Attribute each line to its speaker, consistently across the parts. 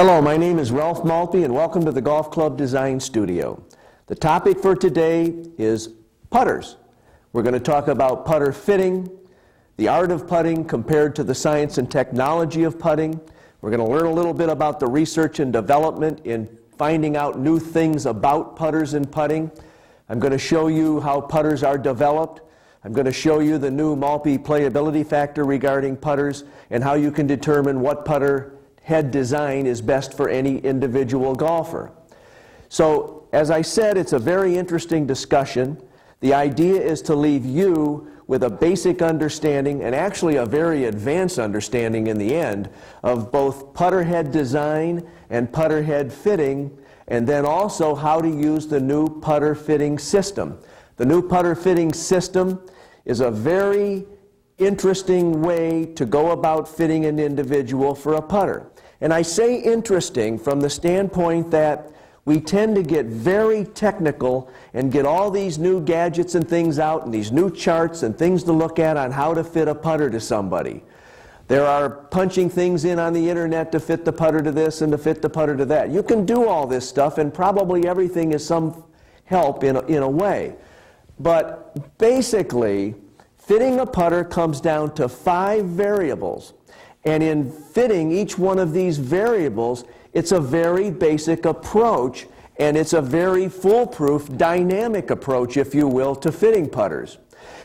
Speaker 1: Hello, my name is Ralph Maltby and welcome to the Golf Club Design Studio. The topic for today is putters. We're going to talk about putter fitting, the art of putting compared to the science and technology of putting. We're going to learn a little bit about the research and development in finding out new things about putters and putting. I'm going to show you how putters are developed. I'm going to show you the new Maltby playability factor regarding putters and how you can determine what putter head design is best for any individual golfer. So, as I said, it's a very interesting discussion. The idea is to leave you with a basic understanding, and actually a very advanced understanding in the end, of both putter head design and putter head fitting, and then also how to use the new putter fitting system. The new putter fitting system is a very interesting way to go about fitting an individual for a putter. And I say interesting from the standpoint that we tend to get very technical and get all these new gadgets and things out and these new charts and things to look at on how to fit a putter to somebody. There are punching things in on the internet to fit the putter to this and to fit the putter to that. You can do all this stuff, and probably everything is some help in a way. But basically, fitting a putter comes down to 5 variables. And in fitting each one of these variables, it's a very basic approach, and it's a very foolproof, dynamic approach, if you will, to fitting putters.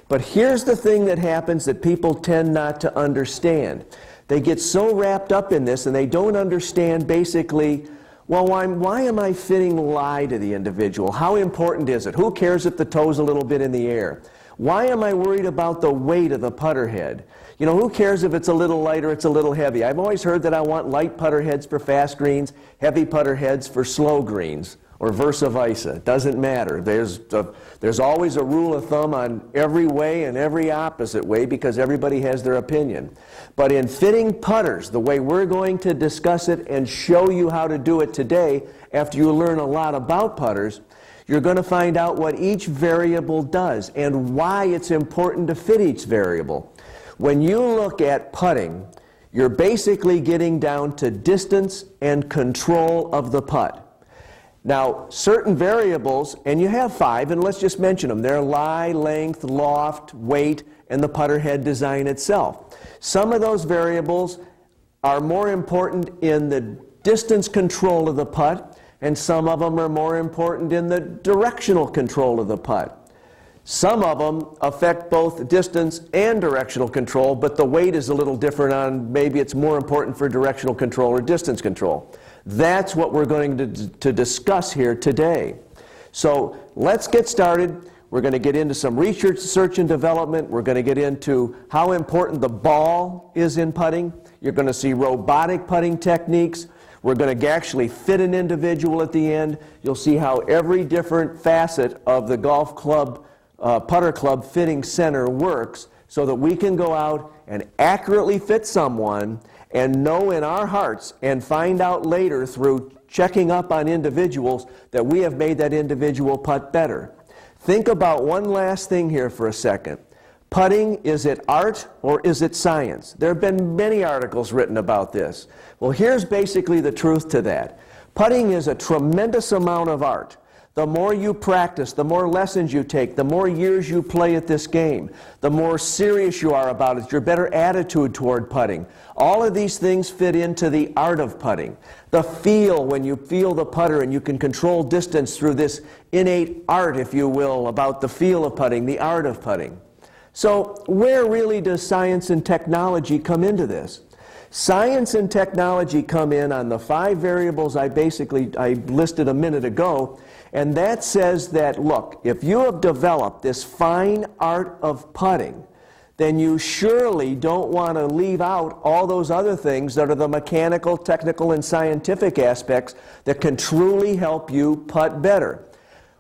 Speaker 1: But here's the thing that happens that people tend not to understand. They get so wrapped up in this, and they don't understand basically, well, why am I fitting lie to the individual? How important is it? Who cares if the toe's a little bit in the air? Why am I worried about the weight of the putter head? You know, who cares if it's a little light or it's a little heavy? I've always heard that I want light putter heads for fast greens, heavy putter heads for slow greens, or vice versa. It doesn't matter. There's always a rule of thumb on every way and every opposite way because everybody has their opinion. But in fitting putters, the way we're going to discuss it and show you how to do it today, after you learn a lot about putters, you're going to find out what each variable does and why it's important to fit each variable. When you look at putting, you're basically getting down to distance and control of the putt. Now, certain variables, and you have 5, and let's just mention them. They're lie, length, loft, weight, and the putter head design itself. Some of those variables are more important in the distance control of the putt, and some of them are more important in the directional control of the putt. Some of them affect both distance and directional control, but the weight is a little different on maybe it's more important for directional control or distance control. That's what we're going to discuss here today. So let's get started. We're going to get into some research and development. We're going to get into how important the ball is in putting. You're going to see robotic putting techniques. We're going to actually fit an individual at the end. You'll see how every different facet of the golf club putter club fitting center works so that we can go out and accurately fit someone and know in our hearts and find out later through checking up on individuals that we have made that individual putt better. Think about one last thing here for a second. Putting, is it art or is it science? There have been many articles written about this. Well, here's basically the truth to that. Putting is a tremendous amount of art. The more you practice, the more lessons you take, the more years you play at this game, the more serious you are about it, your better attitude toward putting. All of these things fit into the art of putting. The feel, when you feel the putter and you can control distance through this innate art, if you will, about the feel of putting, the art of putting. So where really does science and technology come into this? Science and technology come in on the 5 variables I listed a minute ago. And that says that, look, if you have developed this fine art of putting, then you surely don't want to leave out all those other things that are the mechanical, technical, and scientific aspects that can truly help you putt better.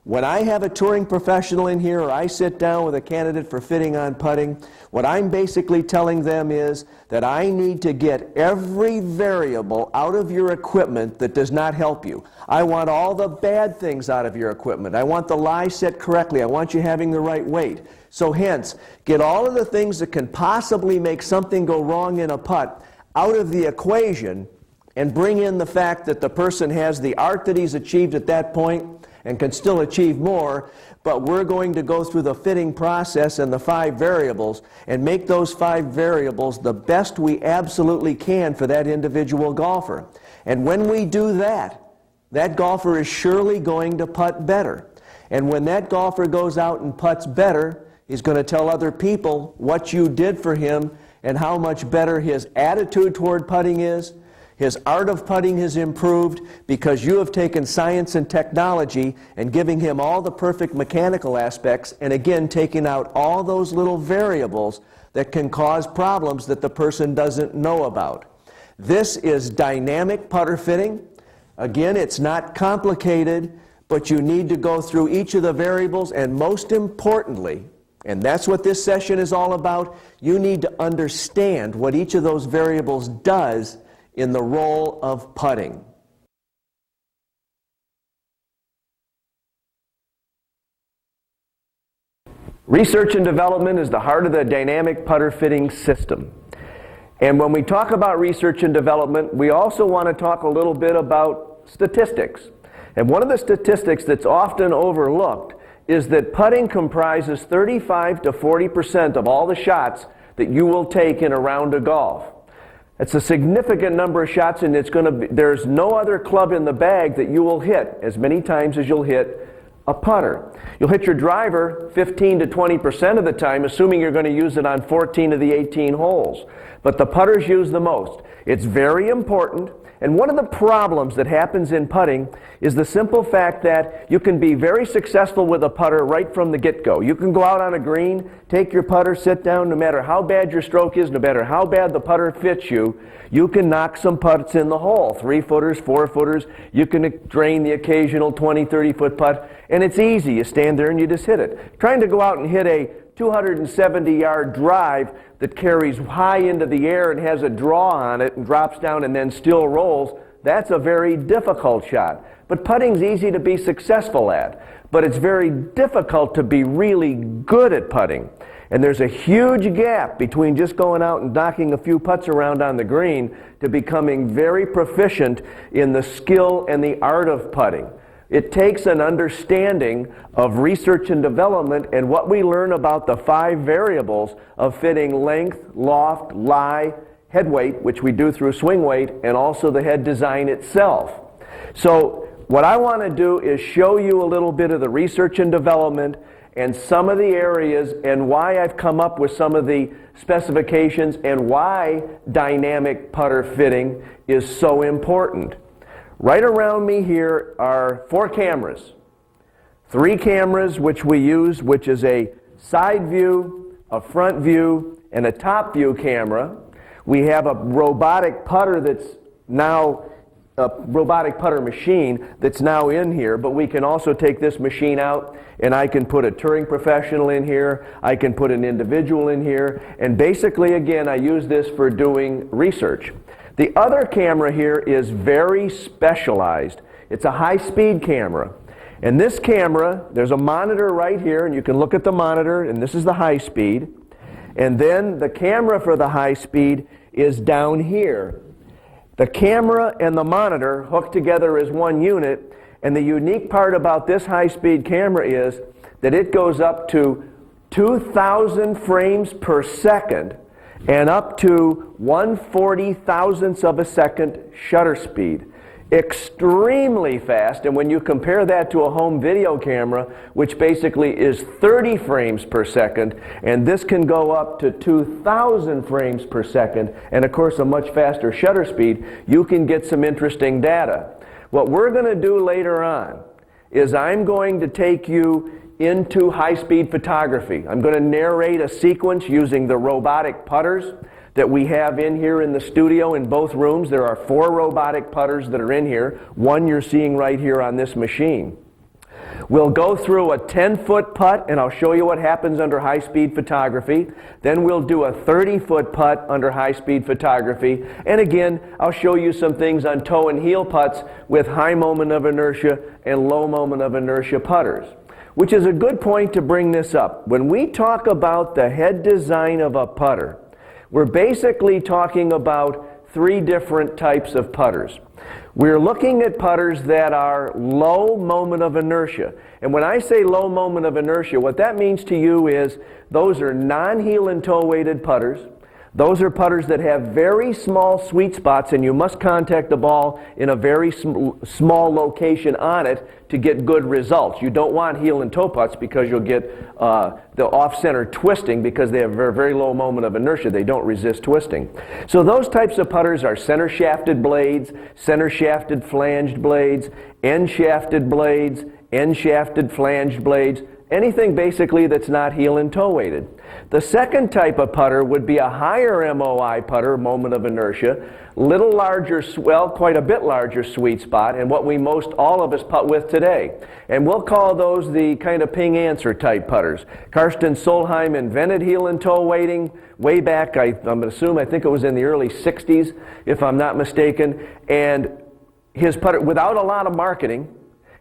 Speaker 1: When I have a touring professional in here or I sit down with a candidate for fitting on putting, what I'm basically telling them is that I need to get every variable out of your equipment that does not help you. I want all the bad things out of your equipment. I want the lie set correctly. I want you having the right weight. So hence, get all of the things that can possibly make something go wrong in a putt out of the equation and bring in the fact that the person has the art that he's achieved at that point and can still achieve more, but we're going to go through the fitting process and the 5 variables and make those 5 variables the best we absolutely can for that individual golfer. And when we do that, that golfer is surely going to putt better. And when that golfer goes out and putts better, he's going to tell other people what you did for him and how much better his attitude toward putting is. His art of putting has improved because you have taken science and technology and giving him all the perfect mechanical aspects, and again taking out all those little variables that can cause problems that the person doesn't know about. This is dynamic putter fitting. Again, it's not complicated, but you need to go through each of the variables, and most importantly, and that's what this session is all about, you need to understand what each of those variables does in the role of putting. Research and development is the heart of the dynamic putter fitting system. And when we talk about research and development, we also want to talk a little bit about statistics. And one of the statistics that's often overlooked is that putting comprises 35 to 40% of all the shots that you will take in a round of golf. It's a significant number of shots, and there's no other club in the bag that you will hit as many times as you'll hit a putter. You'll hit your driver 15 to 20% of the time, assuming you're going to use it on 14 of the 18 holes. But the putters use the most. It's very important. And one of the problems that happens in putting is the simple fact that you can be very successful with a putter right from the get-go. You can go out on a green, take your putter, sit down, no matter how bad your stroke is, no matter how bad the putter fits you, you can knock some putts in the hole, 3-footers, 4-footers. You can drain the occasional 20, 30-foot putt, and it's easy. You stand there and you just hit it. Trying to go out and hit a 270-yard drive that carries high into the air and has a draw on it and drops down and then still rolls, that's a very difficult shot. But putting's easy to be successful at, but it's very difficult to be really good at putting. And there's a huge gap between just going out and knocking a few putts around on the green to becoming very proficient in the skill and the art of putting. It takes an understanding of research and development and what we learn about the 5 variables of fitting length, loft, lie, head weight, which we do through swing weight, and also the head design itself. So what I want to do is show you a little bit of the research and development and some of the areas and why I've come up with some of the specifications and why dynamic putter fitting is so important. Right around me here are 4 cameras. 3 cameras which we use, which is a side view, a front view, and a top view camera. We have a robotic putter robotic putter machine that's now in here, but we can also take this machine out and I can put a touring professional in here, I can put an individual in here, and basically again I use this for doing research. The other camera here is very specialized. It's a high-speed camera. And this camera, there's a monitor right here, and you can look at the monitor, and this is the high speed. And then the camera for the high speed is down here. The camera and the monitor hook together as one unit, and the unique part about this high-speed camera is that it goes up to 2,000 frames per second and up to 1/40,000th of a second shutter speed. Extremely fast, and when you compare that to a home video camera, which basically is 30 frames per second, and this can go up to 2,000 frames per second, and of course a much faster shutter speed, you can get some interesting data. What we're going to do later on is I'm going to take you into high-speed photography. I'm going to narrate a sequence using the robotic putters that we have in here in the studio in both rooms. There are 4 robotic putters that are in here. 1 you're seeing right here on this machine. We'll go through a 10-foot putt, and I'll show you what happens under high-speed photography. Then we'll do a 30-foot putt under high-speed photography. And again, I'll show you some things on toe and heel putts with high moment of inertia and low moment of inertia putters. Which is a good point to bring this up. When we talk about the head design of a putter, we're basically talking about three different types of putters. We're looking at putters that are low moment of inertia. And when I say low moment of inertia, what that means to you is those are non-heel and toe weighted putters. Those are putters that have very small sweet spots, and you must contact the ball in a very small location on it to get good results. You don't want heel and toe putts because you'll get the off-center twisting because they have a very, very low moment of inertia. They don't resist twisting. So those types of putters are center-shafted blades, center-shafted flanged blades, end-shafted blades, end-shafted flanged blades, anything basically that's not heel and toe weighted. The second type of putter would be a higher MOI putter, moment of inertia, little larger, well, quite a bit larger sweet spot, and what we most all of us putt with today. And we'll call those the kind of ping answer type putters. Karsten Solheim invented heel and toe weighting way back, I think it was in the early 60s, if I'm not mistaken, and his putter, without a lot of marketing,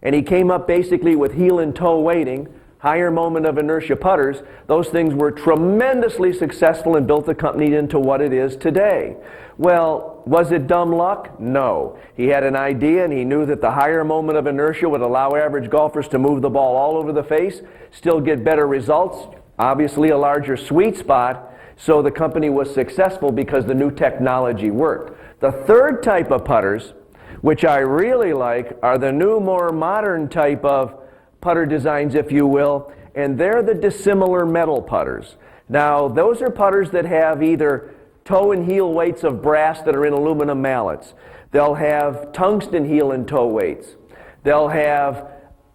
Speaker 1: and he came up basically with heel and toe weighting, higher moment of inertia putters. Those things were tremendously successful and built the company into what it is today. Well, was it dumb luck? No. He had an idea and he knew that the higher moment of inertia would allow average golfers to move the ball all over the face, still get better results, obviously a larger sweet spot, so the company was successful because the new technology worked. The third type of putters, which I really like, are the new, more modern type of putter designs, if you will, and they're the dissimilar metal putters. Now, those are putters that have either toe and heel weights of brass that are in aluminum mallets. They'll have tungsten heel and toe weights. They'll have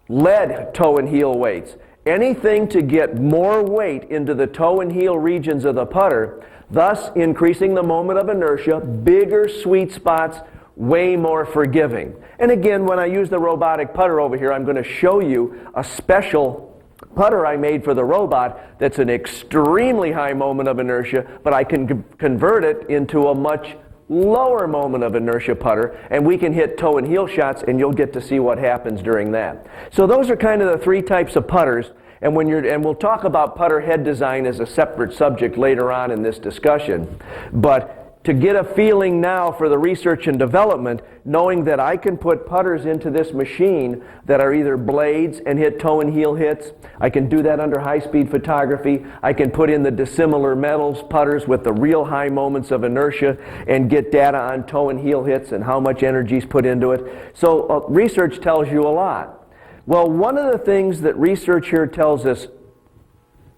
Speaker 1: lead toe and heel weights. Anything to get more weight into the toe and heel regions of the putter, thus increasing the moment of inertia, bigger sweet spots, way more forgiving. And again, when I use the robotic putter over here, I'm going to show you a special putter I made for the robot that's an extremely high moment of inertia, but I can convert it into a much lower moment of inertia putter, and we can hit toe and heel shots, and you'll get to see what happens during that. So those are kind of the three types of putters, and we'll talk about putter head design as a separate subject later on in this discussion. But to get a feeling now for the research and development, knowing that I can put putters into this machine that are either blades and hit toe and heel hits. I can do that under high-speed photography. I can put in the dissimilar metals putters with the real high moments of inertia and get data on toe and heel hits and how much energy is put into it. So research tells you a lot. Well, one of the things that research here tells us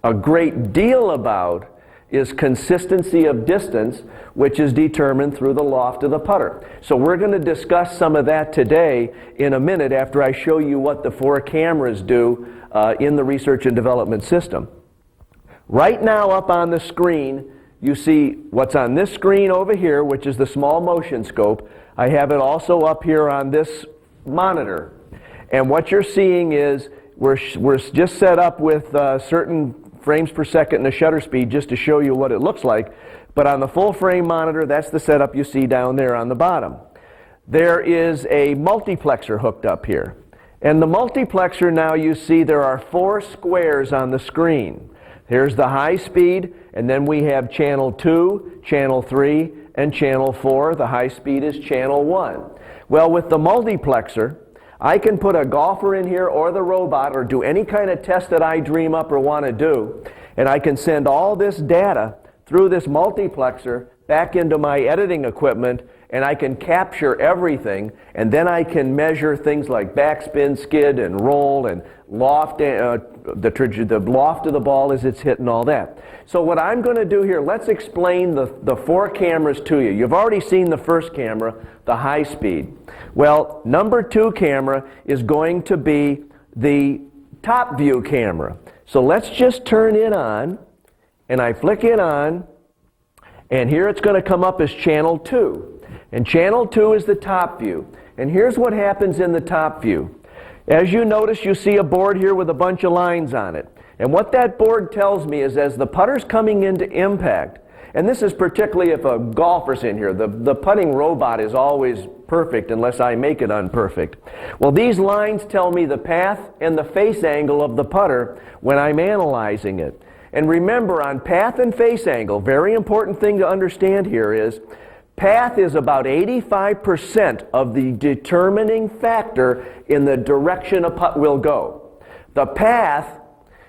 Speaker 1: a great deal about is consistency of distance, which is determined through the loft of the putter. So we're going to discuss some of that today in a minute after I show you what the 4 cameras do in the research and development system. Right now up on the screen, you see what's on this screen over here, which is the small motion scope. I have it also up here on this monitor. And what you're seeing is we're just set up with certain frames per second and a shutter speed just to show you what it looks like. But on the full frame monitor, that's the setup you see down there on the bottom. There is a multiplexer hooked up here. And the multiplexer, now you see there are 4 squares on the screen. Here's the high speed, and then we have channel 2, channel 3, and channel 4. The high speed is channel 1. Well, with the multiplexer, I can put a golfer in here or the robot or do any kind of test that I dream up or want to do, and I can send all this data through this multiplexer back into my editing equipment, and I can capture everything, and then I can measure things like backspin, skid, and roll, and loft, the loft of the ball as it's hit and all that. So what I'm going to do here, let's explain the 4 cameras to you. You've already seen the first camera, the high speed. Well, number 2 camera is going to be the top view camera. So let's just turn it on, and I flick it on, and here it's going to come up as channel 2. And channel 2 is the top view. And here's what happens in the top view. As you notice, you see a board here with a bunch of lines on it. And what that board tells me is as the putter's coming into impact, and this is particularly if a golfer's in here, the putting robot is always perfect unless I make it unperfect. Well, these lines tell me the path and the face angle of the putter when I'm analyzing it. And remember, on path and face angle, very important thing to understand here is Path is about 85% of the determining factor in the direction a putt will go. The path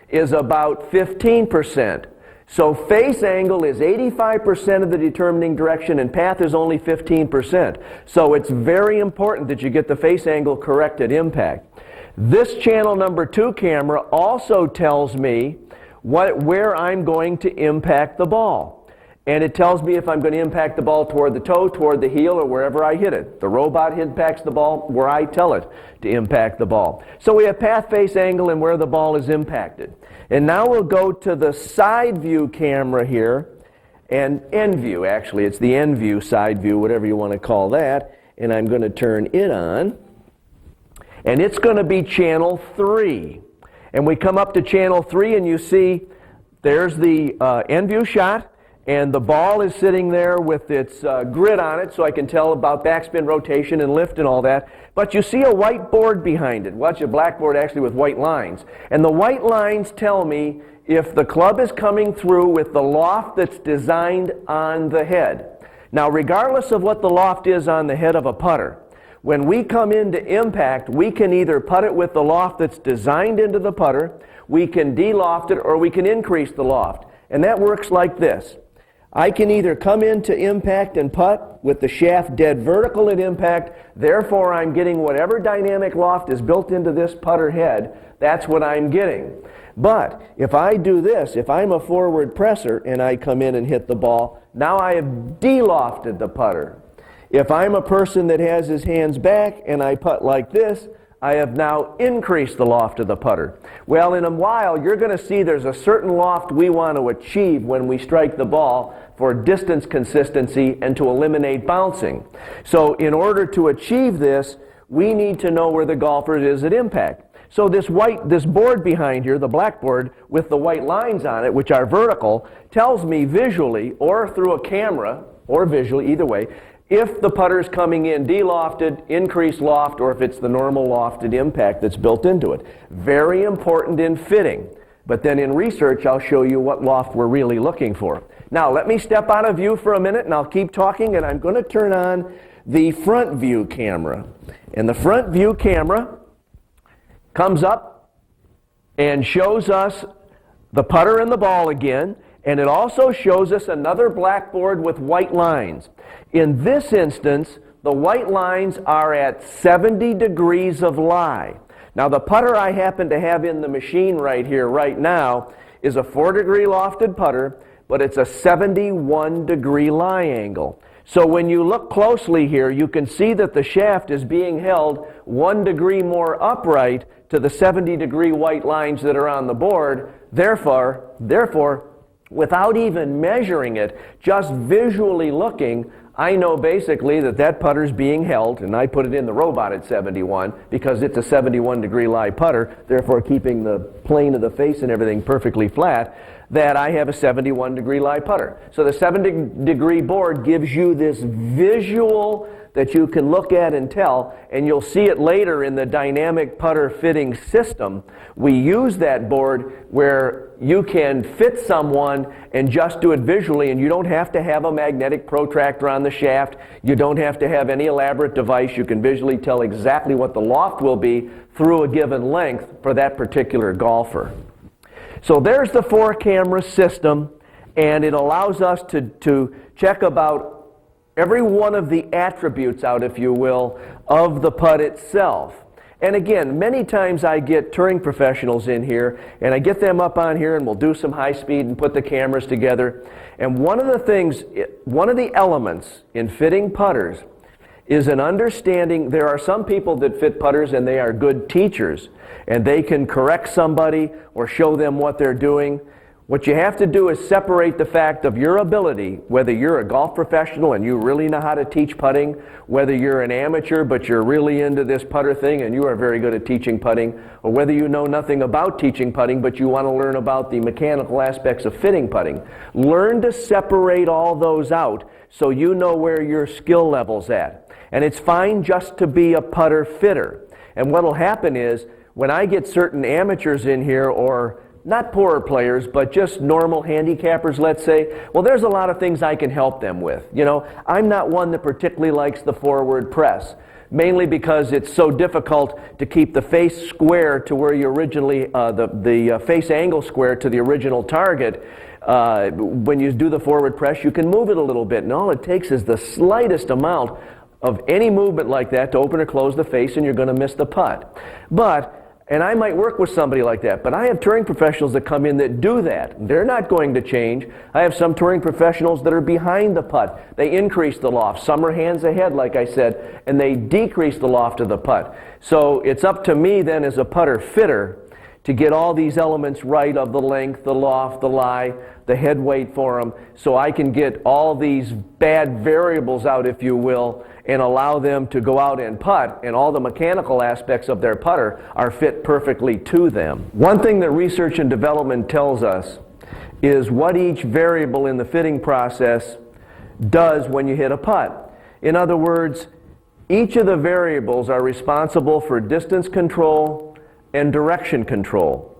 Speaker 1: is about 15%. So face angle is 85% of the determining direction and path is only 15%. So it's very important that you get the face angle correct at impact. This channel number 2 camera also tells me where I'm going to impact the ball. And it tells me if I'm going to impact the ball toward the toe, toward the heel, or wherever I hit it. The robot impacts the ball where I tell it to impact the ball. So we have path, face, angle, and where the ball is impacted. And now we'll go to the side view camera here, and end view actually. It's the end view, side view, whatever you want to call that. And I'm going to turn it on. And it's going to be channel 3. And we come up to channel 3 and you see there's the end view shot. And the ball is sitting there with its grid on it, so I can tell about backspin, rotation, and lift and all that. But you see a white board behind it. Watch a blackboard actually with white lines. And the white lines tell me if the club is coming through with the loft that's designed on the head. Now, regardless of what the loft is on the head of a putter, when we come into impact, we can either putt it with the loft that's designed into the putter, we can de-loft it, or we can increase the loft. And that works like this. I can either come into impact and putt with the shaft dead vertical at impact, therefore I'm getting whatever dynamic loft is built into this putter head, that's what I'm getting. But if I do this, if I'm a forward presser and I come in and hit the ball, now I have de-lofted the putter. If I'm a person that has his hands back and I putt like this, I have now increased the loft of the putter. Well, in a while, you're going to see there's a certain loft we want to achieve when we strike the ball for distance consistency and to eliminate bouncing. So in order to achieve this, we need to know where the golfer is at impact. So this board behind here, the blackboard with the white lines on it, which are vertical, tells me visually or through a camera or visually, either way, if the putter's coming in de-lofted, increased loft, or if it's the normal lofted impact that's built into it. Very important in fitting. But then in research, I'll show you what loft we're really looking for. Now, let me step out of view for a minute, and I'll keep talking, and I'm going to turn on the front view camera. And the front view camera comes up and shows us the putter and the ball again, and it also shows us another blackboard with white lines. In this instance, the white lines are at 70 degrees of lie. Now, the putter I happen to have in the machine right here, right now, is a 4-degree lofted putter, but it's a 71-degree lie angle. So when you look closely here, you can see that the shaft is being held 1 degree more upright to the 70-degree white lines that are on the board. Therefore, without even measuring it, just visually looking, I know basically that that putter's being held, and I put it in the robot at 71 because it's a 71-degree lie putter, therefore keeping the plane of the face and everything perfectly flat, that I have a 71-degree lie putter. So the 70-degree board gives you this visual that you can look at and tell, and you'll see it later in the dynamic putter fitting system. We use that board where you can fit someone and just do it visually, and you don't have to have a magnetic protractor on the shaft. You don't have to have any elaborate device. You can visually tell exactly what the loft will be through a given length for that particular golfer. So there's the 4-camera system, and it allows us to check about every one of the attributes out, if you will, of the putt itself. And again, many times I get touring professionals in here, and I get them up on here, and we'll do some high speed and put the cameras together. And one of the elements in fitting putters is an understanding. There are some people that fit putters and they are good teachers, and they can correct somebody or show them what they're doing. What you have to do is separate the fact of your ability, whether you're a golf professional and you really know how to teach putting, whether you're an amateur but you're really into this putter thing and you are very good at teaching putting, or whether you know nothing about teaching putting but you want to learn about the mechanical aspects of fitting putting. Learn to separate all those out so you know where your skill level's at. And it's fine just to be a putter fitter. And what will happen is, when I get certain amateurs in here or not poorer players, but just normal handicappers, let's say, well, there's a lot of things I can help them with. You know, I'm not one that particularly likes the forward press, mainly because it's so difficult to keep the face square to where you originally, the face angle square to the original target. When you do the forward press, you can move it a little bit, and all it takes is the slightest amount of any movement like that to open or close the face, and you're going to miss the putt. And I might work with somebody like that, but I have touring professionals that come in that do that. They're not going to change. I have some touring professionals that are behind the putt. They increase the loft. Some are hands ahead, like I said, and they decrease the loft of the putt. So it's up to me then as a putter fitter to get all these elements right of the length, the loft, the lie, the head weight for them, so I can get all these bad variables out, if you will, and allow them to go out and putt, and all the mechanical aspects of their putter are fit perfectly to them. One thing that research and development tells us is what each variable in the fitting process does when you hit a putt. In other words, each of the variables are responsible for distance control and direction control.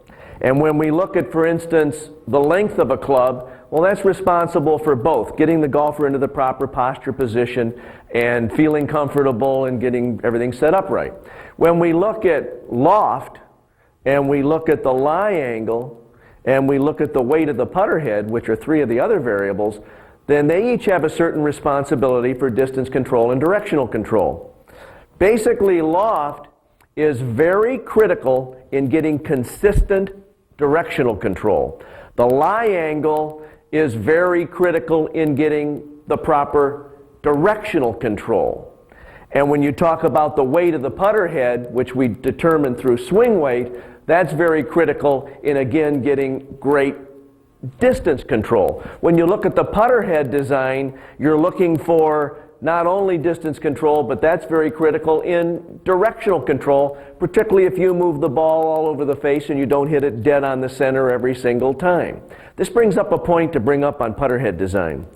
Speaker 1: And when we look at, for instance, the length of a club, well, that's responsible for both, getting the golfer into the proper posture position and feeling comfortable and getting everything set up right. When we look at loft, and we look at the lie angle, and we look at the weight of the putter head, which are three of the other variables, then they each have a certain responsibility for distance control and directional control. Basically, loft is very critical in getting consistent directional control. The lie angle is very critical in getting the proper directional control. And when you talk about the weight of the putter head, which we determine through swing weight, that's very critical in, again, getting great distance control. When you look at the putter head design, you're looking for not only distance control, but that's very critical in directional control, particularly if you move the ball all over the face and you don't hit it dead on the center every single time. This brings up a point to bring up on putter head design.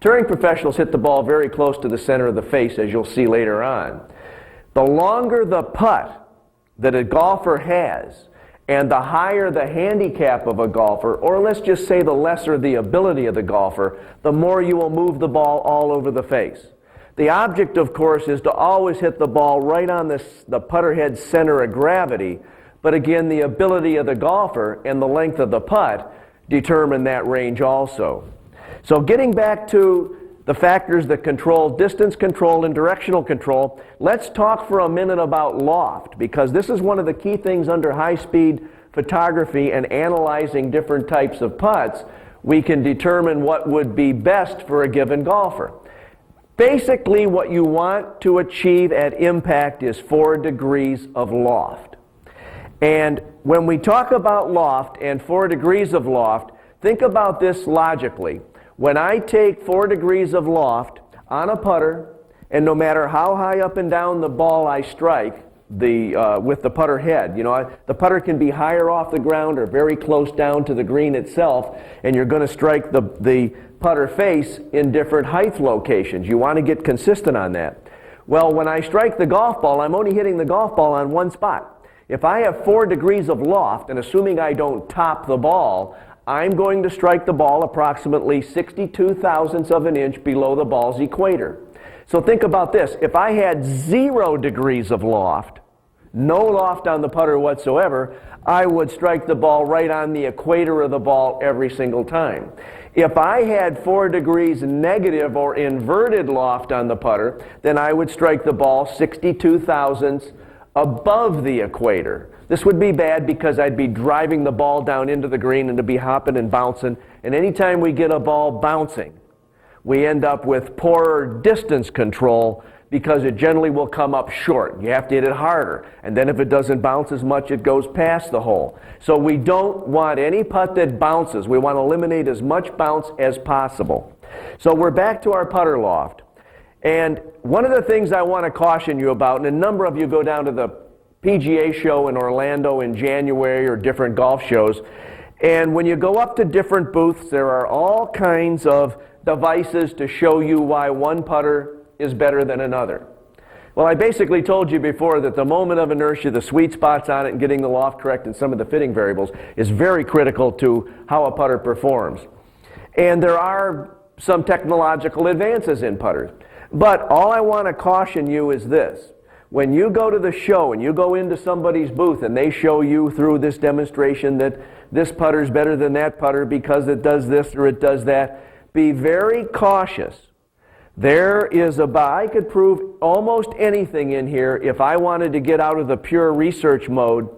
Speaker 1: Touring professionals hit the ball very close to the center of the face, as you'll see later on. The longer the putt that a golfer has, and the higher the handicap of a golfer, or let's just say the lesser the ability of the golfer, the more you will move the ball all over the face. The object, of course, is to always hit the ball right on the putter head center of gravity, but again, the ability of the golfer and the length of the putt determine that range also. So getting back to the factors that control distance control and directional control, let's talk for a minute about loft, because this is one of the key things under high-speed photography and analyzing different types of putts. We can determine what would be best for a given golfer. Basically, what you want to achieve at impact is 4 degrees of loft. And when we talk about loft and 4 degrees of loft, think about this logically. When I take 4 degrees of loft on a putter, and no matter how high up and down the ball I strike with the putter head, the putter can be higher off the ground or very close down to the green itself, and you're going to strike the putter face in different height locations. You want to get consistent on that. Well, when I strike the golf ball, I'm only hitting the golf ball on one spot. If I have 4 degrees of loft, and assuming I don't top the ball, I'm going to strike the ball approximately 62 thousandths of an inch below the ball's equator. So think about this. If I had 0 degrees of loft, no loft on the putter whatsoever, I would strike the ball right on the equator of the ball every single time. If I had 4 degrees negative or inverted loft on the putter, then I would strike the ball 62 thousandths above the equator. This would be bad because I'd be driving the ball down into the green and it'd be hopping and bouncing. And anytime we get a ball bouncing, we end up with poorer distance control because it generally will come up short. You have to hit it harder. And then if it doesn't bounce as much, it goes past the hole. So we don't want any putt that bounces. We want to eliminate as much bounce as possible. So we're back to our putter loft. And one of the things I want to caution you about, and a number of you go down to the PGA show in Orlando in January or different golf shows, and when you go up to different booths, there are all kinds of devices to show you why one putter is better than another. Well, I basically told you before that the moment of inertia, the sweet spots on it, and getting the loft correct and some of the fitting variables is very critical to how a putter performs. And there are some technological advances in putters. But all I want to caution you is this. When you go to the show and you go into somebody's booth and they show you through this demonstration that this putter is better than that putter because it does this or it does that, be very cautious. I could prove almost anything in here if I wanted to get out of the pure research mode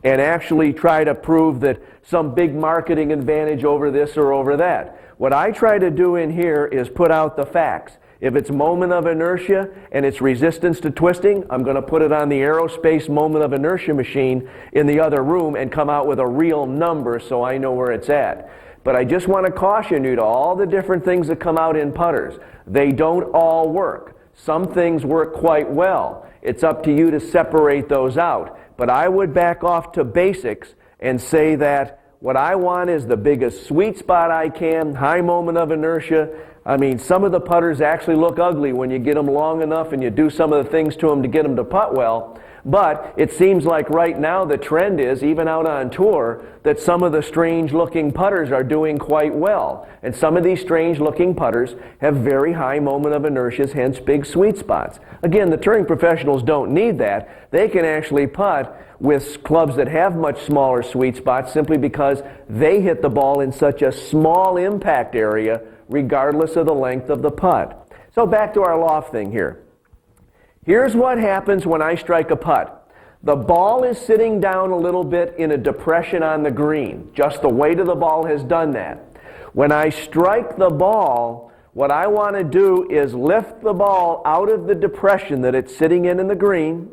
Speaker 1: and actually try to prove that some big marketing advantage over this or over that. What I try to do in here is put out the facts. If it's moment of inertia and it's resistance to twisting, I'm going to put it on the aerospace moment of inertia machine in the other room and come out with a real number so I know where it's at. But I just want to caution you to all the different things that come out in putters. They don't all work. Some things work quite well. It's up to you to separate those out. But I would back off to basics and say that what I want is the biggest sweet spot I can, high moment of inertia. I mean, some of the putters actually look ugly when you get them long enough and you do some of the things to them to get them to putt well. But it seems like right now the trend is, even out on tour, that some of the strange-looking putters are doing quite well. And some of these strange-looking putters have very high moment of inertias, hence big sweet spots. Again, the touring professionals don't need that. They can actually putt with clubs that have much smaller sweet spots simply because they hit the ball in such a small impact area regardless of the length of the putt. So back to our loft thing here. Here's what happens when I strike a putt. The ball is sitting down a little bit in a depression on the green. Just the weight of the ball has done that. When I strike the ball, what I want to do is lift the ball out of the depression that it's sitting in the green,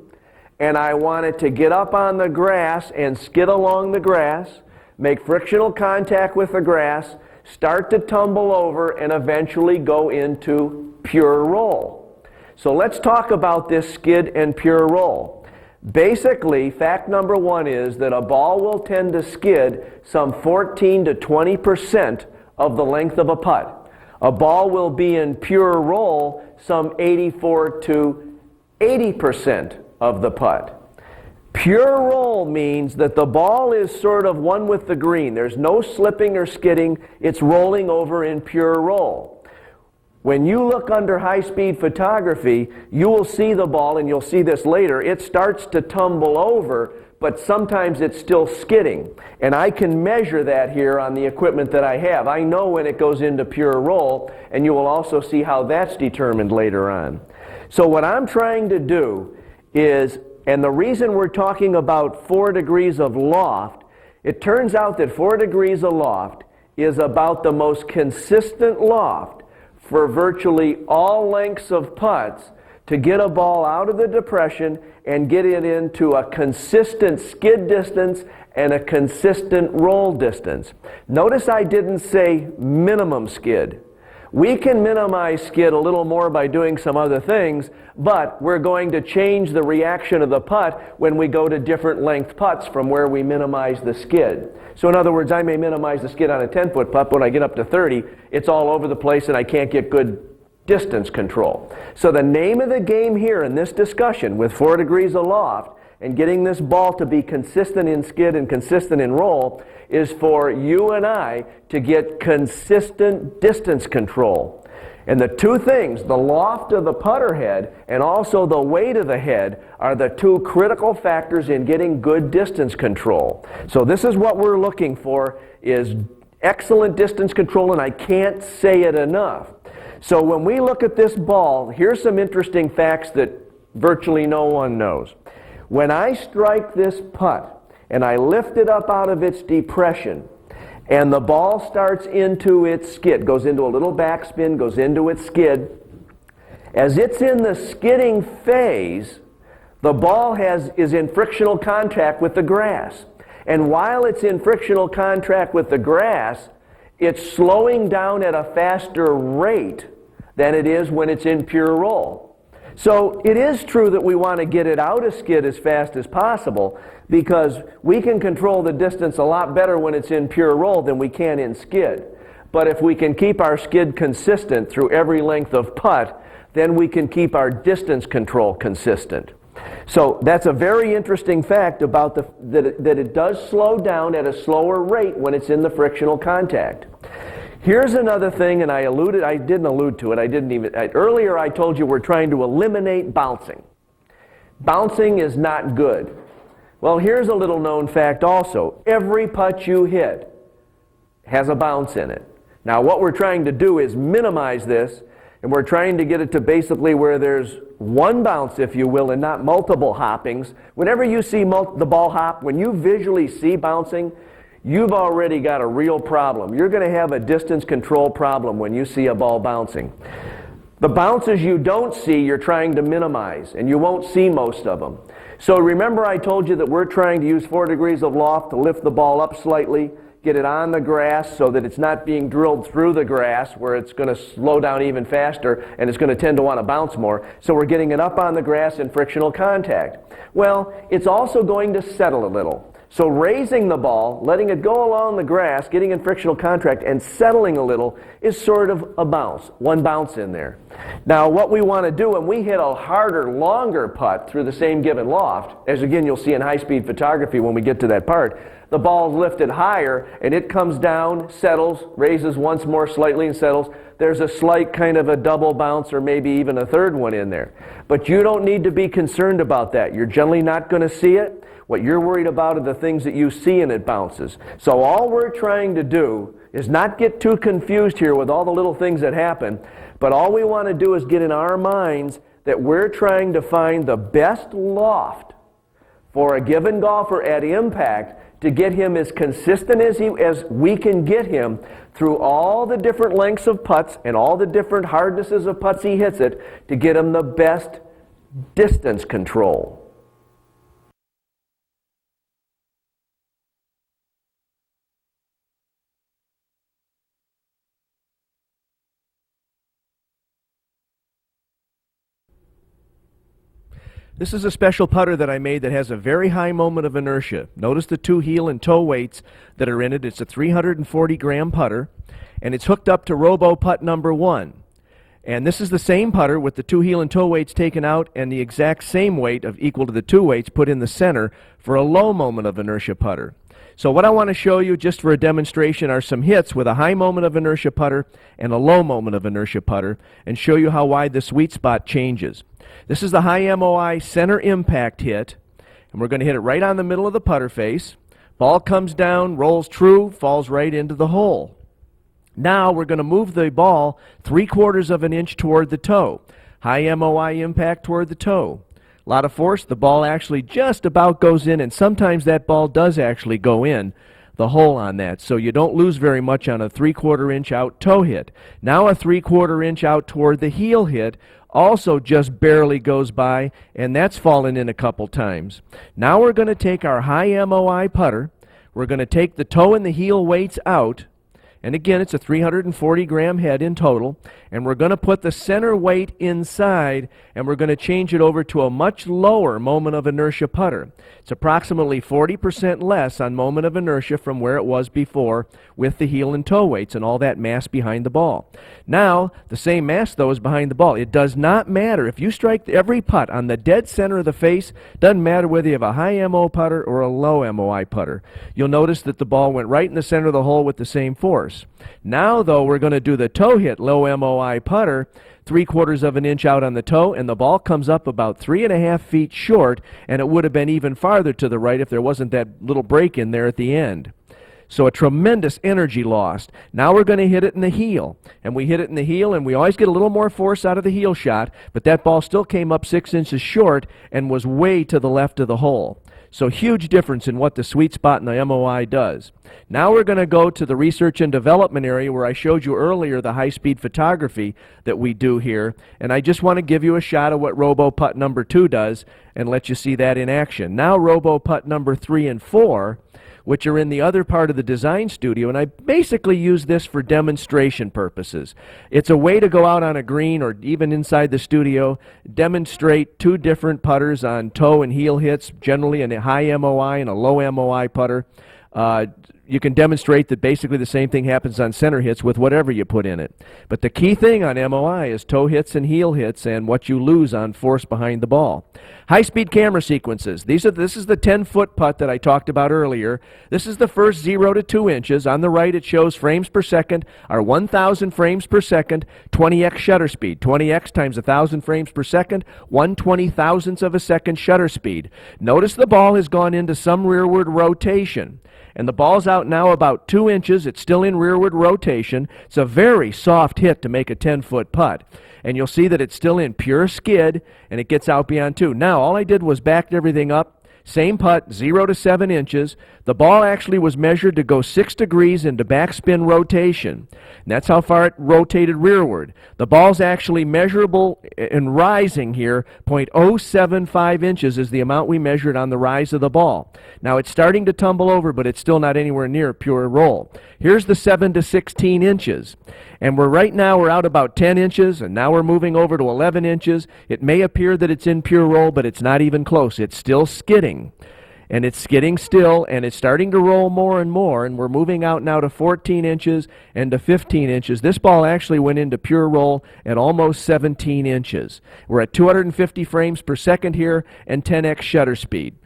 Speaker 1: and I want it to get up on the grass and skid along the grass, make frictional contact with the grass, start to tumble over, and eventually go into pure roll. So let's talk about this skid and pure roll. Basically, fact number one is that a ball will tend to skid some 14 to 20% of the length of a putt. A ball will be in pure roll some 84 to 80% of the putt. Pure roll means that the ball is sort of one with the green. There's no slipping or skidding. It's rolling over in pure roll. When you look under high-speed photography, you will see the ball, and you'll see this later, it starts to tumble over, but sometimes it's still skidding. And I can measure that here on the equipment that I have. I know when it goes into pure roll, and you will also see how that's determined later on. So what I'm trying to do is, and the reason we're talking about 4 degrees of loft, it turns out that 4 degrees of loft is about the most consistent loft for virtually all lengths of putts to get a ball out of the depression and get it into a consistent skid distance and a consistent roll distance. Notice I didn't say minimum skid. We can minimize skid a little more by doing some other things, but we're going to change the reaction of the putt when we go to different length putts from where we minimize the skid. So in other words, I may minimize the skid on a 10-foot putt, but when I get up to 30, it's all over the place and I can't get good distance control. So the name of the game here in this discussion with 4 degrees of loft and getting this ball to be consistent in skid and consistent in roll is for you and I to get consistent distance control. And the two things, the loft of the putter head and also the weight of the head, are the two critical factors in getting good distance control. So this is what we're looking for, is excellent distance control, and I can't say it enough. So when we look at this ball, here's some interesting facts that virtually no one knows. When I strike this putt and I lift it up out of its depression, and the ball starts into its skid, goes into a little backspin, goes into its skid. As it's in the skidding phase, the ball is in frictional contact with the grass. And while it's in frictional contact with the grass, it's slowing down at a faster rate than it is when it's in pure roll. So it is true that we want to get it out of skid as fast as possible, because we can control the distance a lot better when it's in pure roll than we can in skid. But if we can keep our skid consistent through every length of putt, then we can keep our distance control consistent. So that's a very interesting fact about that it does slow down at a slower rate when it's in the frictional contact. Here's another thing, and I didn't allude to it, earlier I told you we're trying to eliminate bouncing. Bouncing is not good. Well, here's a little known fact also. Every putt you hit has a bounce in it. Now what we're trying to do is minimize this, and we're trying to get it to basically where there's one bounce, if you will, and not multiple hoppings. Whenever you see the ball hop, when you visually see bouncing, you've already got a real problem. You're going to have a distance control problem when you see a ball bouncing. The bounces you don't see, you're trying to minimize, and you won't see most of them. So remember I told you that we're trying to use 4 degrees of loft to lift the ball up slightly, get it on the grass so that it's not being drilled through the grass where it's going to slow down even faster and it's going to tend to want to bounce more. So we're getting it up on the grass in frictional contact. Well, it's also going to settle a little. So raising the ball, letting it go along the grass, getting in frictional contact, and settling a little is sort of a bounce, one bounce in there. Now what we want to do when we hit a harder, longer putt through the same given loft, as again you'll see in high-speed photography when we get to that part, the ball's lifted higher and it comes down, settles, raises once more slightly and settles. There's a slight kind of a double bounce or maybe even a third one in there. But you don't need to be concerned about that. You're generally not going to see it. What you're worried about are the things that you see and it bounces. So all we're trying to do is not get too confused here with all the little things that happen, but all we want to do is get in our minds that we're trying to find the best loft for a given golfer at impact to get him as consistent as we can get him through all the different lengths of putts and all the different hardnesses of putts he hits it to get him the best distance control. This is a special putter that I made that has a very high moment of inertia. Notice the 2 heel and toe weights that are in it. It's a 340-gram putter, and it's hooked up to Robo Putt number 1. And this is the same putter with the 2 heel and toe weights taken out and the exact same weight of equal to the 2 weights put in the center for a low moment of inertia putter. So what I want to show you just for a demonstration are some hits with a high moment of inertia putter and a low moment of inertia putter, and show you how wide the sweet spot changes. This is the high MOI center impact hit, and we're going to hit it right on the middle of the putter face. Ball comes down, rolls true, falls right into the hole. Now we're going to move the ball 3/4 of an inch toward the toe. High MOI impact toward the toe. A lot of force, the ball actually just about goes in, and sometimes that ball does actually go in the hole on that. So you don't lose very much on a 3/4 inch out toe hit. Now a 3/4 inch out toward the heel hit also just barely goes by, and that's fallen in a couple times. Now we're going to take our high MOI putter, we're going to take the toe and the heel weights out, and again it's a 340-gram head in total, and we're going to put the center weight inside, and we're going to change it over to a much lower moment of inertia putter. It's approximately 40% less on moment of inertia from where it was before with the heel and toe weights and all that mass behind the ball. Now, the same mass, though, is behind the ball. It does not matter. If you strike every putt on the dead center of the face, doesn't matter whether you have a high MO putter or a low MOI putter. You'll notice that the ball went right in the center of the hole with the same force. Now, though, we're going to do the toe hit low MOI putter, 3/4 of an inch out on the toe, and the ball comes up about 3.5 feet short, and it would have been even farther to the right if there wasn't that little break in there at the end. So a tremendous energy lost. Now we're going to hit it in the heel, and we hit it in the heel, and we always get a little more force out of the heel shot, but that ball still came up 6 inches short and was way to the left of the hole. So huge difference in what the sweet spot in the MOI does. Now we're going to go to the research and development area where I showed you earlier the high-speed photography that we do here, and I just want to give you a shot of what Robo Putt number 2 does and let you see that in action. Now Robo Putt number 3 and 4, which are in the other part of the design studio, and I basically use this for demonstration purposes. It's a way to go out on a green or even inside the studio, demonstrate 2 different putters on toe and heel hits, generally a high MOI and a low MOI putter. you can demonstrate that basically the same thing happens on center hits with whatever you put in it. But the key thing on MOI is toe hits and heel hits and what you lose on force behind the ball. High-speed camera sequences. This is the 10-foot putt that I talked about earlier. This is the first 0 to 2 inches. On the right it shows frames per second are 1,000 frames per second, 20x shutter speed. 20x times 1,000 frames per second, 1/20,000th of a second shutter speed. Notice the ball has gone into some rearward rotation. And the ball's out now about 2 inches. It's still in rearward rotation. It's a very soft hit to make a 10-foot putt. And you'll see that it's still in pure skid, and it gets out beyond 2. Now, all I did was backed everything up. Same putt, 0 to 7 inches. The ball actually was measured to go 6 degrees into backspin rotation. And that's how far it rotated rearward. The ball's actually measurable and rising here. 0.075 inches is the amount we measured on the rise of the ball. Now it's starting to tumble over, but it's still not anywhere near pure roll. Here's the 7 to 16 inches. And right now we're out about 10 inches, and now we're moving over to 11 inches. It may appear that it's in pure roll, but it's not even close. It's still skidding. And it's skidding still, and it's starting to roll more and more, and we're moving out now to 14 inches and to 15 inches. This ball actually went into pure roll at almost 17 inches. We're at 250 frames per second here and 10x shutter speed.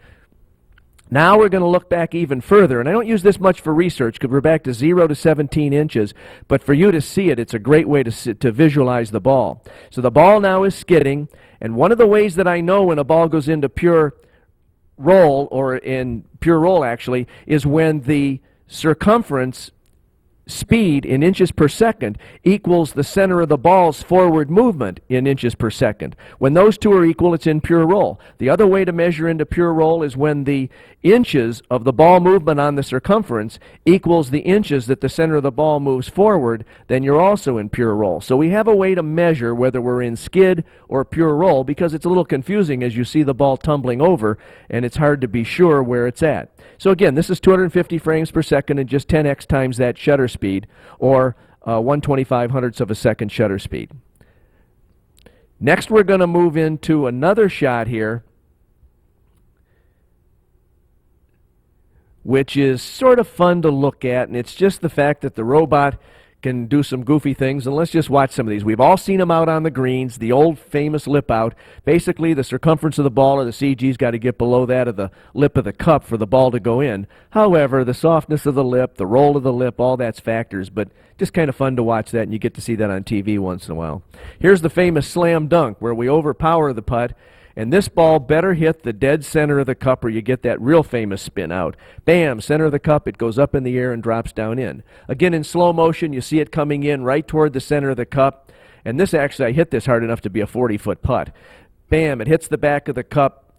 Speaker 1: Now we're going to look back even further, and I don't use this much for research because we're back to 0 to 17 inches, but for you to see it, it's a great way to visualize the ball. So the ball now is skidding, and one of the ways that I know when a ball goes into pure roll, or in pure roll actually, is when the circumference speed in inches per second equals the center of the ball's forward movement in inches per second. When those two are equal, it's in pure roll. The other way to measure into pure roll is when the inches of the ball movement on the circumference equals the inches that the center of the ball moves forward, then you're also in pure roll. So we have a way to measure whether we're in skid or pure roll, because it's a little confusing as you see the ball tumbling over and it's hard to be sure where it's at. So again, this is 250 frames per second and just 10x times that shutter speed, or 1/2500th of a second shutter speed. Next we're going to move into another shot here, which is sort of fun to look at, and it's just the fact that the robot can do some goofy things, and let's just watch some of these. We've all seen them out on the greens, the old famous lip out. Basically, the circumference of the ball or the CG's got to get below that of the lip of the cup for the ball to go in. However, the softness of the lip, the roll of the lip, all that's factors, but just kind of fun to watch that, and you get to see that on TV once in a while. Here's the famous slam dunk, where we overpower the putt, and this ball better hit the dead center of the cup or you get that real famous spin out. Bam, center of the cup, it goes up in the air and drops down in. Again, in slow motion, you see it coming in right toward the center of the cup. And this actually, I hit this hard enough to be a 40-foot putt. Bam, it hits the back of the cup.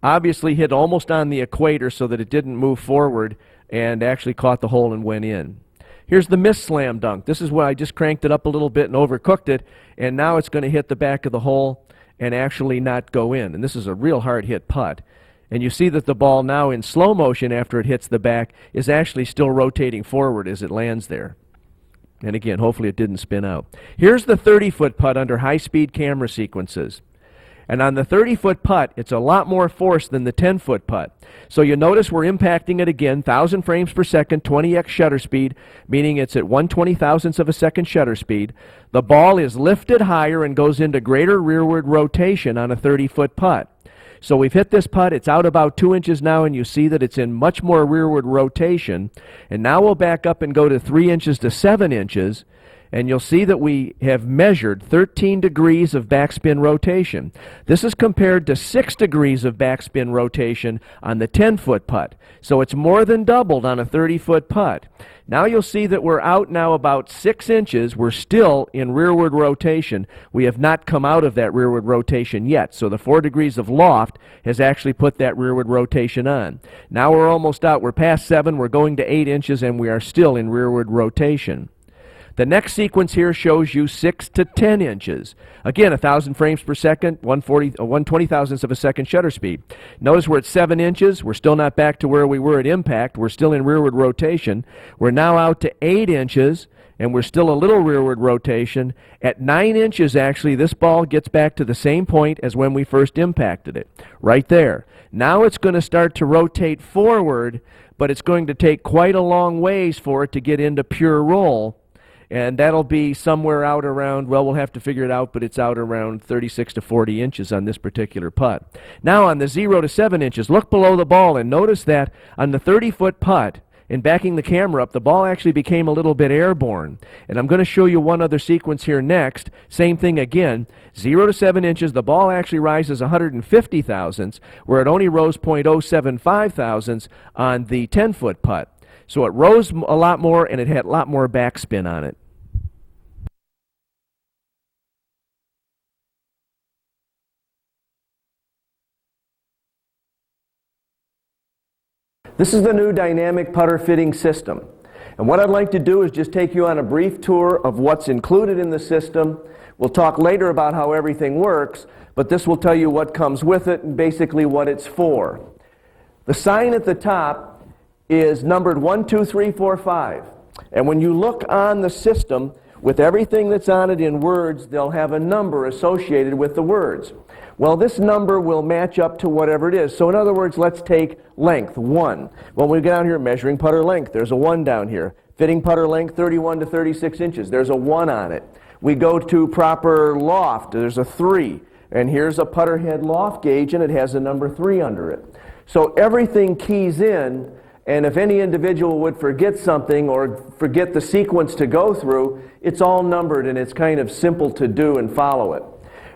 Speaker 1: Obviously hit almost on the equator so that it didn't move forward and actually caught the hole and went in. Here's the missed slam dunk. This is where I just cranked it up a little bit and overcooked it, and now it's going to hit the back of the hole and actually not go in. And this is a real hard hit putt. And you see that the ball now in slow motion after it hits the back is actually still rotating forward as it lands there. And again, hopefully it didn't spin out. Here's the 30-foot putt under high-speed camera sequences. And on the 30-foot putt, it's a lot more force than the 10-foot putt. So you notice we're impacting it again, 1,000 frames per second, 20x shutter speed, meaning it's at 1/20,000th of a second shutter speed. The ball is lifted higher and goes into greater rearward rotation on a 30-foot putt. So we've hit this putt, it's out about 2 inches now, and you see that it's in much more rearward rotation. And now we'll back up and go to 3 inches to 7 inches. And you'll see that we have measured 13 degrees of backspin rotation. This is compared to 6 degrees of backspin rotation on the 10-foot putt. So it's more than doubled on a 30-foot putt. Now you'll see that we're out now about 6 inches. We're still in rearward rotation. We have not come out of that rearward rotation yet. So the 4 degrees of loft has actually put that rearward rotation on. Now we're almost out. We're past 7. We're going to 8 inches, and we are still in rearward rotation. The next sequence here shows you 6 to 10 inches. Again, 1,000 frames per second, 1/20,000th of a second shutter speed. Notice we're at 7 inches. We're still not back to where we were at impact. We're still in rearward rotation. We're now out to 8 inches, and we're still a little rearward rotation. At 9 inches, actually, this ball gets back to the same point as when we first impacted it, right there. Now it's going to start to rotate forward, but it's going to take quite a long ways for it to get into pure roll, and that'll be somewhere out around, well, we'll have to figure it out, but it's out around 36 to 40 inches on this particular putt. Now on the 0 to 7 inches, look below the ball and notice that on the 30-foot putt, in backing the camera up, the ball actually became a little bit airborne. And I'm going to show you one other sequence here next. Same thing again. 0 to 7 inches, the ball actually rises 150 thousandths, where it only rose 0.075 thousandths on the 10-foot putt. So it rose a lot more, and it had a lot more backspin on it. This is the new dynamic putter fitting system. And what I'd like to do is just take you on a brief tour of what's included in the system. We'll talk later about how everything works, but this will tell you what comes with it and basically what it's for. The sign at the top is numbered 1, 2, 3, 4, 5. And when you look on the system, with everything that's on it in words, they'll have a number associated with the words. Well, this number will match up to whatever it is. So in other words, let's take length, 1. Well, we get down here, measuring putter length, there's a 1 down here. Fitting putter length, 31 to 36 inches, there's a 1 on it. We go to proper loft, there's a 3. And here's a putter head loft gauge, and it has a number 3 under it. So everything keys in, and if any individual would forget something or forget the sequence to go through, it's all numbered, and it's kind of simple to do and follow it.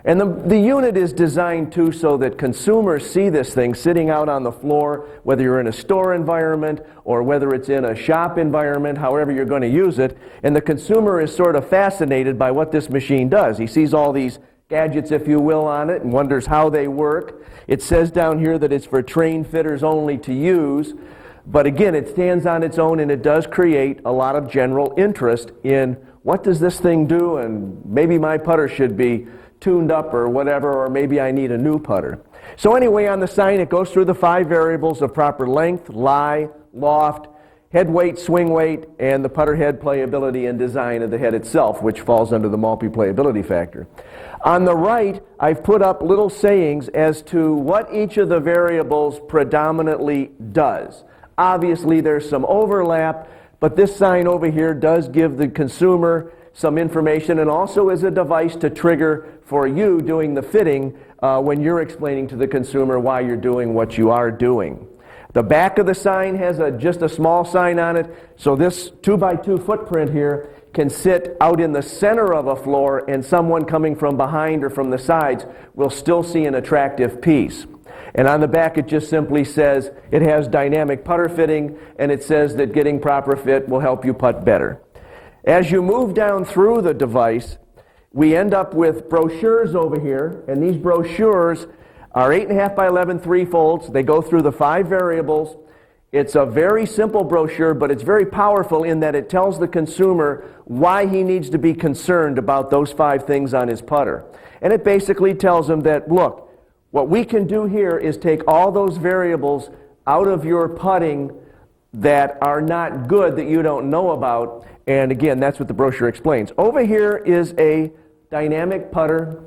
Speaker 1: And the unit is designed too so that consumers see this thing sitting out on the floor, whether you're in a store environment or whether it's in a shop environment, however you're going to use it, and the consumer is sort of fascinated by what this machine does. He sees all these gadgets, if you will, on it and wonders how they work. It says down here that it's for trained fitters only to use, but again, it stands on its own, and it does create a lot of general interest in what does this thing do, and maybe my putter should be tuned up or whatever, or maybe I need a new putter. So anyway, on the sign it goes through the 5 variables of proper length, lie, loft, head weight, swing weight, and the putter head playability and design of the head itself, which falls under the Maltby playability factor. On the right, I've put up little sayings as to what each of the variables predominantly does. Obviously there's some overlap, but this sign over here does give the consumer some information, and also is a device to trigger for you doing the fitting when you're explaining to the consumer why you're doing what you are doing. The back of the sign has just a small sign on it, so this 2x2 footprint here can sit out in the center of a floor, and someone coming from behind or from the sides will still see an attractive piece. And on the back it just simply says it has dynamic putter fitting, and it says that getting proper fit will help you putt better. As you move down through the device, we end up with brochures over here, and these brochures are 8.5 by 11 3-folds. They go through the 5 variables. It's a very simple brochure, but it's very powerful in that it tells the consumer why he needs to be concerned about those 5 things on his putter. And it basically tells him that, look, what we can do here is take all those variables out of your putting that are not good, that you don't know about. And again, that's what the brochure explains. Over here is a dynamic putter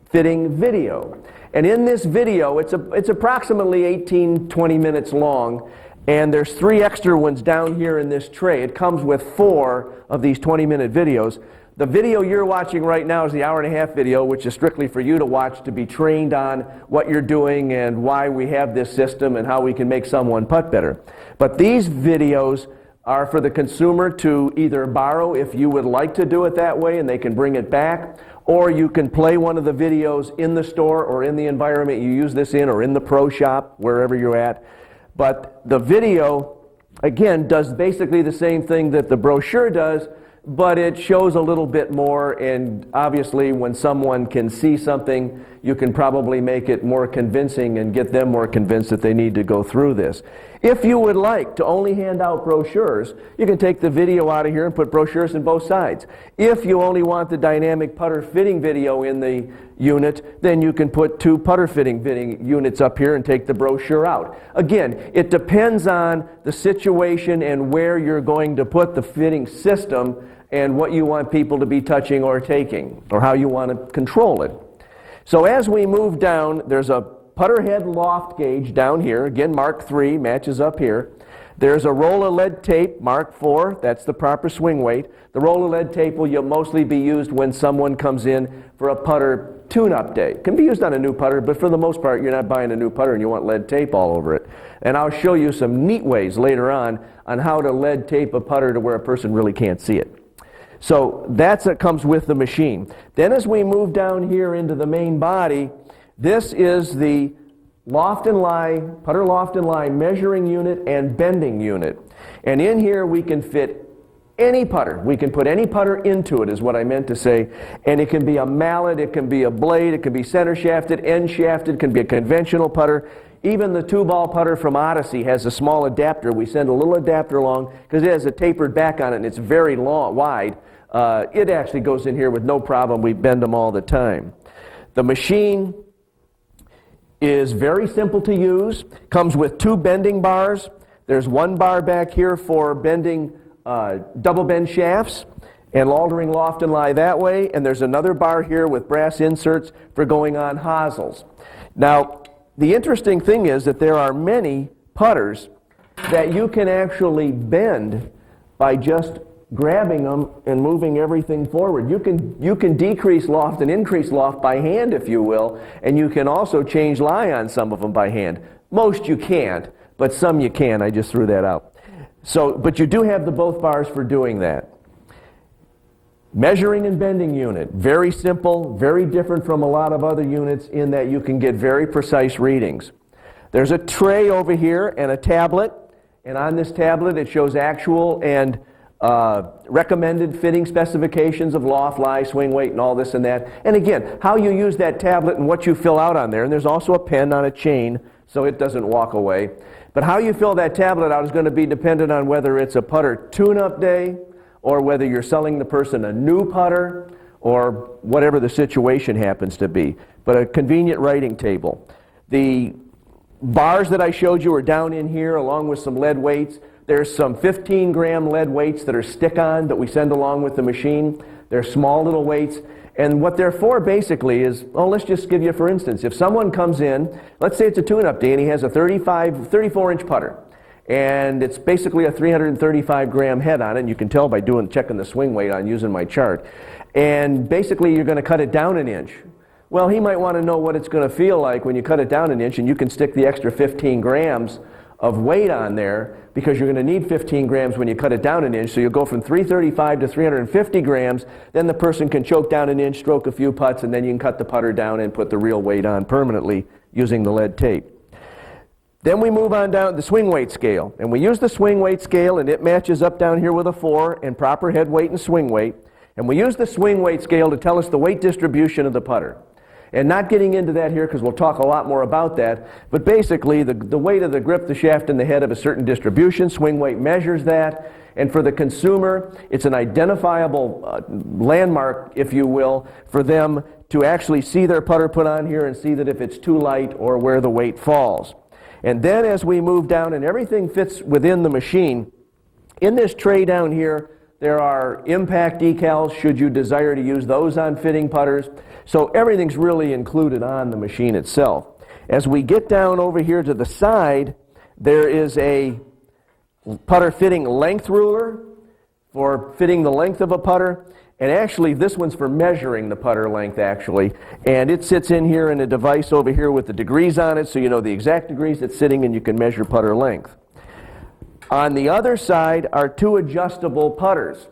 Speaker 1: fitting video. And in this video, it's approximately 18-20 minutes long, and there's 3 extra ones down here in this tray. It comes with 4 of these 20-minute videos. The video you're watching right now is the hour-and-a-half video, which is strictly for you to watch to be trained on what you're doing and why we have this system and how we can make someone putt better. But these videos are for the consumer to either borrow if you would like to do it that way and they can bring it back, or you can play one of the videos in the store or in the environment you use this in, or in the pro shop, wherever you're at. But the video, again, does basically the same thing that the brochure does, but it shows a little bit more, and obviously when someone can see something, you can probably make it more convincing and get them more convinced that they need to go through this. If you would like to only hand out brochures, you can take the video out of here and put brochures in both sides. If you only want the dynamic putter fitting video in the unit, then you can put 2 putter fitting units up here and take the brochure out. Again, it depends on the situation and where you're going to put the fitting system and what you want people to be touching or taking, or how you want to control it. So as we move down, there's a putter head loft gauge down here, again Mark 3, matches up here. There's a roll of lead tape, Mark 4, that's the proper swing weight. The roll of lead tape will mostly be used when someone comes in for a putter tune-up day. It can be used on a new putter, but for the most part you're not buying a new putter and you want lead tape all over it. And I'll show you some neat ways later on how to lead tape a putter to where a person really can't see it. So that's what comes with the machine. Then as we move down here into the main body, this is the loft and lie, putter loft and lie measuring unit and bending unit. And in here we can fit any putter. We can put any putter into it is what I meant to say. And it can be a mallet, it can be a blade, it can be center shafted, end shafted, it can be a conventional putter. Even the 2-ball putter from Odyssey has a small adapter. We send a little adapter along because it has a tapered back on it and it's very long, wide. It actually goes in here with no problem. We bend them all the time. The machine is very simple to use. Comes with 2 bending bars. There's 1 bar back here for bending double bend shafts and altering loft and lie that way. And there's another bar here with brass inserts for going on hosels. Now, the interesting thing is that there are many putters that you can actually bend by just grabbing them and moving everything forward. You can decrease loft and increase loft by hand, if you will, and you can also change lie on some of them by hand. Most you can't, but some you can. I just threw that out. So, but you do have the both bars for doing that. Measuring and bending unit, very simple, very different from a lot of other units in that you can get very precise readings. There's a tray over here and a tablet, and on this tablet it shows actual and recommended fitting specifications of loft, lie, swing weight, and all this and that. And again, how you use that tablet and what you fill out on there. And there's also a pen on a chain so it doesn't walk away. But how you fill that tablet out is going to be dependent on whether it's a putter tune-up day or whether you're selling the person a new putter or whatever the situation happens to be. But a convenient writing table. The bars that I showed you are down in here along with some lead weights. There's some 15-gram lead weights that are stick-on that we send along with the machine. They're small little weights. And what they're for basically is, let's just give you for instance, if someone comes in, let's say it's a tune-up day and he has a 34-inch putter. And it's basically a 335-gram head on it. And you can tell by checking the swing weight on using my chart. And basically you're going to cut it down an inch. Well, he might want to know what it's going to feel like when you cut it down an inch and you can stick the extra 15 grams of weight on there because you're going to need 15 grams when you cut it down an inch. So you'll go from 335 to 350 grams. Then the person can choke down an inch, stroke a few putts, and then you can cut the putter down and put the real weight on permanently using the lead tape. Then we move on down the swing weight scale. And we use the swing weight scale, and it matches up down here with a 4 and proper head weight and swing weight. And we use the swing weight scale to tell us the weight distribution of the putter. And not getting into that here because we'll talk a lot more about that, but basically the weight of the grip, the shaft, and the head of a certain distribution, swing weight measures that, and for the consumer, it's an identifiable landmark, if you will, for them to actually see their putter put on here and see that if it's too light or where the weight falls. And then as we move down and everything fits within the machine, in this tray down here, there are impact decals should you desire to use those on fitting putters. So everything's really included on the machine itself. As we get down over here to the side, there is a putter fitting length ruler for fitting the length of a putter. And actually, this one's for measuring the putter length, actually. And it sits in here in a device over here with the degrees on it, so you know the exact degrees it's sitting and you can measure putter length. On the other side are 2 adjustable putters,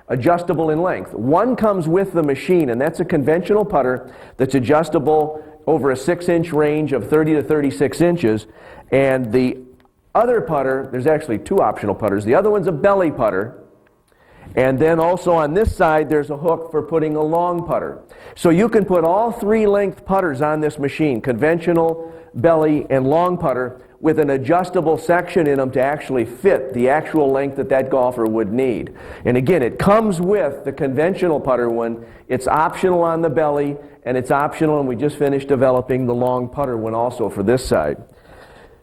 Speaker 1: adjustable in length. One comes with the machine, and that's a conventional putter that's adjustable over a 6-inch range of 30 to 36 inches. And the other putter, there's actually 2 optional putters. The other one's a belly putter. And then also on this side, there's a hook for putting a long putter. So you can put all 3 length putters on this machine, conventional, belly, and long putter, with an adjustable section in them to actually fit the actual length that that golfer would need. And again, it comes with the conventional putter one. It's optional on the belly, and it's optional, and we just finished developing the long putter one also for this side.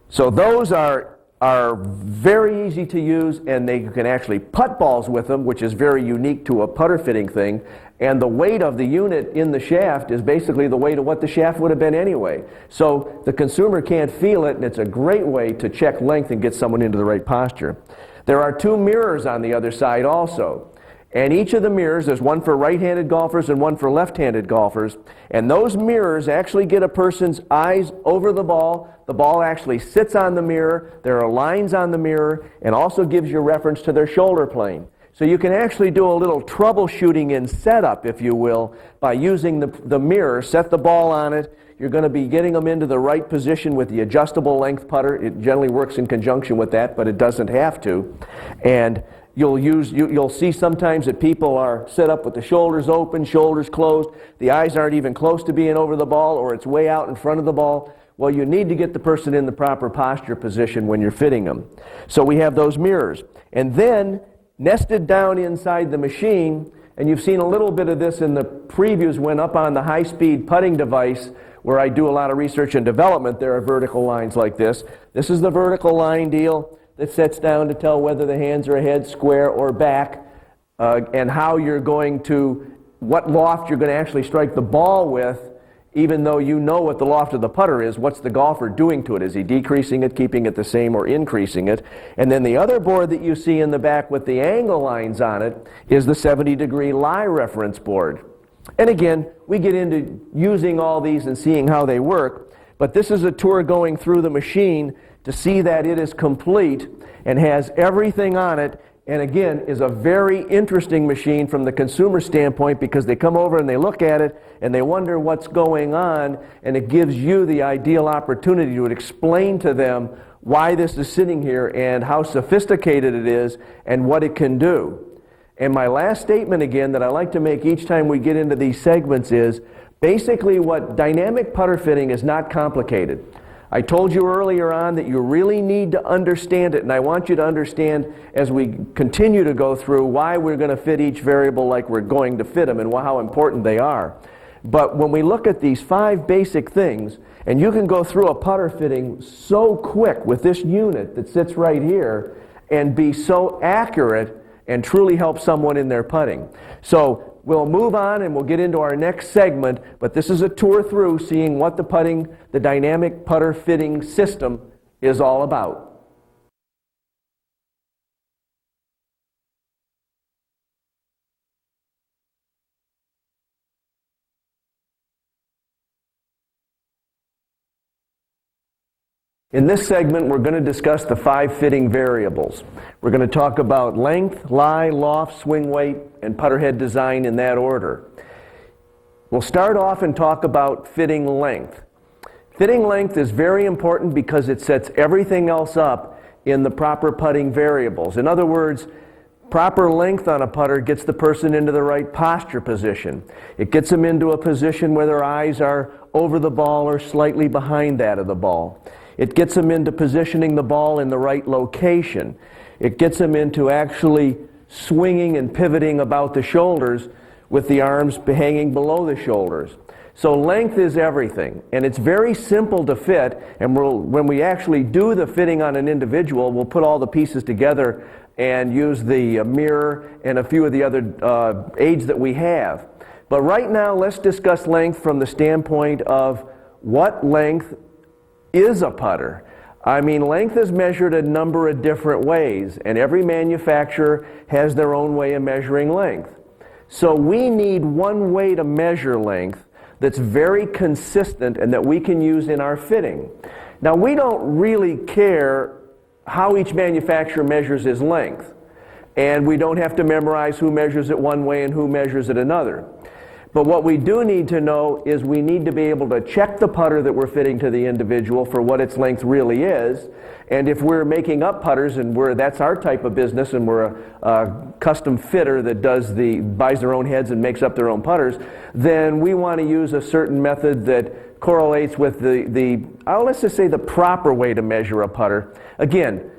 Speaker 1: So those are are very easy to use, and they can actually putt balls with them, which is very unique to a putter fitting thing. And the weight of the unit in the shaft is basically the weight of what the shaft would have been anyway. So the consumer can't feel it, and it's a great way to check length and get someone into the right posture. There are 2 mirrors on the other side also. And each of the mirrors, there's one for right-handed golfers and one for left-handed golfers, and those mirrors actually get a person's eyes over the ball. The ball actually sits on the mirror, there are lines on the mirror, and also gives you reference to their shoulder plane. So you can actually do a little troubleshooting in setup, if you will, by using the mirror, set the ball on it. You're going to be getting them into the right position with the adjustable length putter. It generally works in conjunction with that, but it doesn't have to. And you'll see sometimes that people are set up with the shoulders open, shoulders closed. The eyes aren't even close to being over the ball, or it's way out in front of the ball. Well, you need to get the person in the proper posture position when you're fitting them. So we have those mirrors. And then, nested down inside the machine, and you've seen a little bit of this in the previews when up on the high-speed putting device, where I do a lot of research and development, there are vertical lines like this. This is the vertical line deal that sets down to tell whether the hands are ahead, square, or back, and how you're going to, what loft you're going to actually strike the ball with, even though you know what the loft of the putter is. What's the golfer doing to it? Is he decreasing it, keeping it the same, or increasing it? And then the other board that you see in the back with the angle lines on it is the 70-degree lie reference board. And again, we get into using all these and seeing how they work, but this is a tour going through the machine to see that it is complete and has everything on it, and again is a very interesting machine from the consumer standpoint, because they come over and they look at it and they wonder what's going on, and it gives you the ideal opportunity to explain to them why this is sitting here and how sophisticated it is and what it can do. And my last statement again that I like to make each time we get into these segments is basically what dynamic putter fitting is not complicated. I told you earlier on that you really need to understand it, and I want you to understand as we continue to go through why we're going to fit each variable like we're going to fit them and how important they are. But when we look at these 5 basic things, and you can go through a putter fitting so quick with this unit that sits right here and be so accurate and truly help someone in their putting. So we'll move on and we'll get into our next segment, but this is a tour through seeing what the dynamic putter fitting system is all about. In this segment, we're going to discuss the 5 fitting variables. We're going to talk about length, lie, loft, swing weight, and putter head design in that order. We'll start off and talk about fitting length. Fitting length is very important because it sets everything else up in the proper putting variables. In other words, proper length on a putter gets the person into the right posture position. It gets them into a position where their eyes are over the ball or slightly behind that of the ball. It gets them into positioning the ball in the right location. It gets them into actually swinging and pivoting about the shoulders with the arms hanging below the shoulders. So length is everything, and it's very simple to fit, and when we actually do the fitting on an individual, we'll put all the pieces together and use the mirror and a few of the other aids that we have. But right now, let's discuss length from the standpoint of what length is a putter. I mean, length is measured a number of different ways, and every manufacturer has their own way of measuring length. So we need one way to measure length that's very consistent and that we can use in our fitting. Now, we don't really care how each manufacturer measures his length, and we don't have to memorize who measures it one way and who measures it another. But what we do need to know is we need to be able to check the putter that we're fitting to the individual for what its length really is. And if we're making up putters and that's our type of business and we're a custom fitter that buys their own heads and makes up their own putters, then we want to use a certain method that correlates with let's just say the proper way to measure a putter. Again,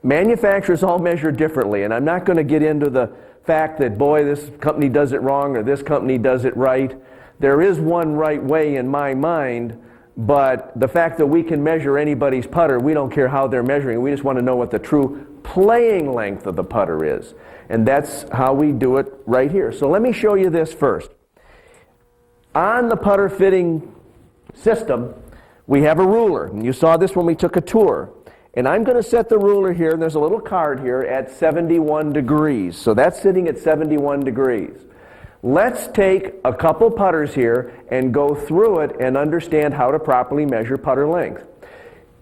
Speaker 1: manufacturers all measure differently, and I'm not going to get into the fact that, boy, this company does it wrong or this company does it right. There is one right way in my mind, but the fact that we can measure anybody's putter, we don't care how they're measuring. We just want to know what the true playing length of the putter is. And that's how we do it right here. So let me show you this first. On the putter fitting system, we have a ruler. And you saw this when we took a tour. And I'm going to set the ruler here, and there's a little card here, at 71 degrees. So that's sitting at 71 degrees. Let's take a couple putters here and go through it and understand how to properly measure putter length.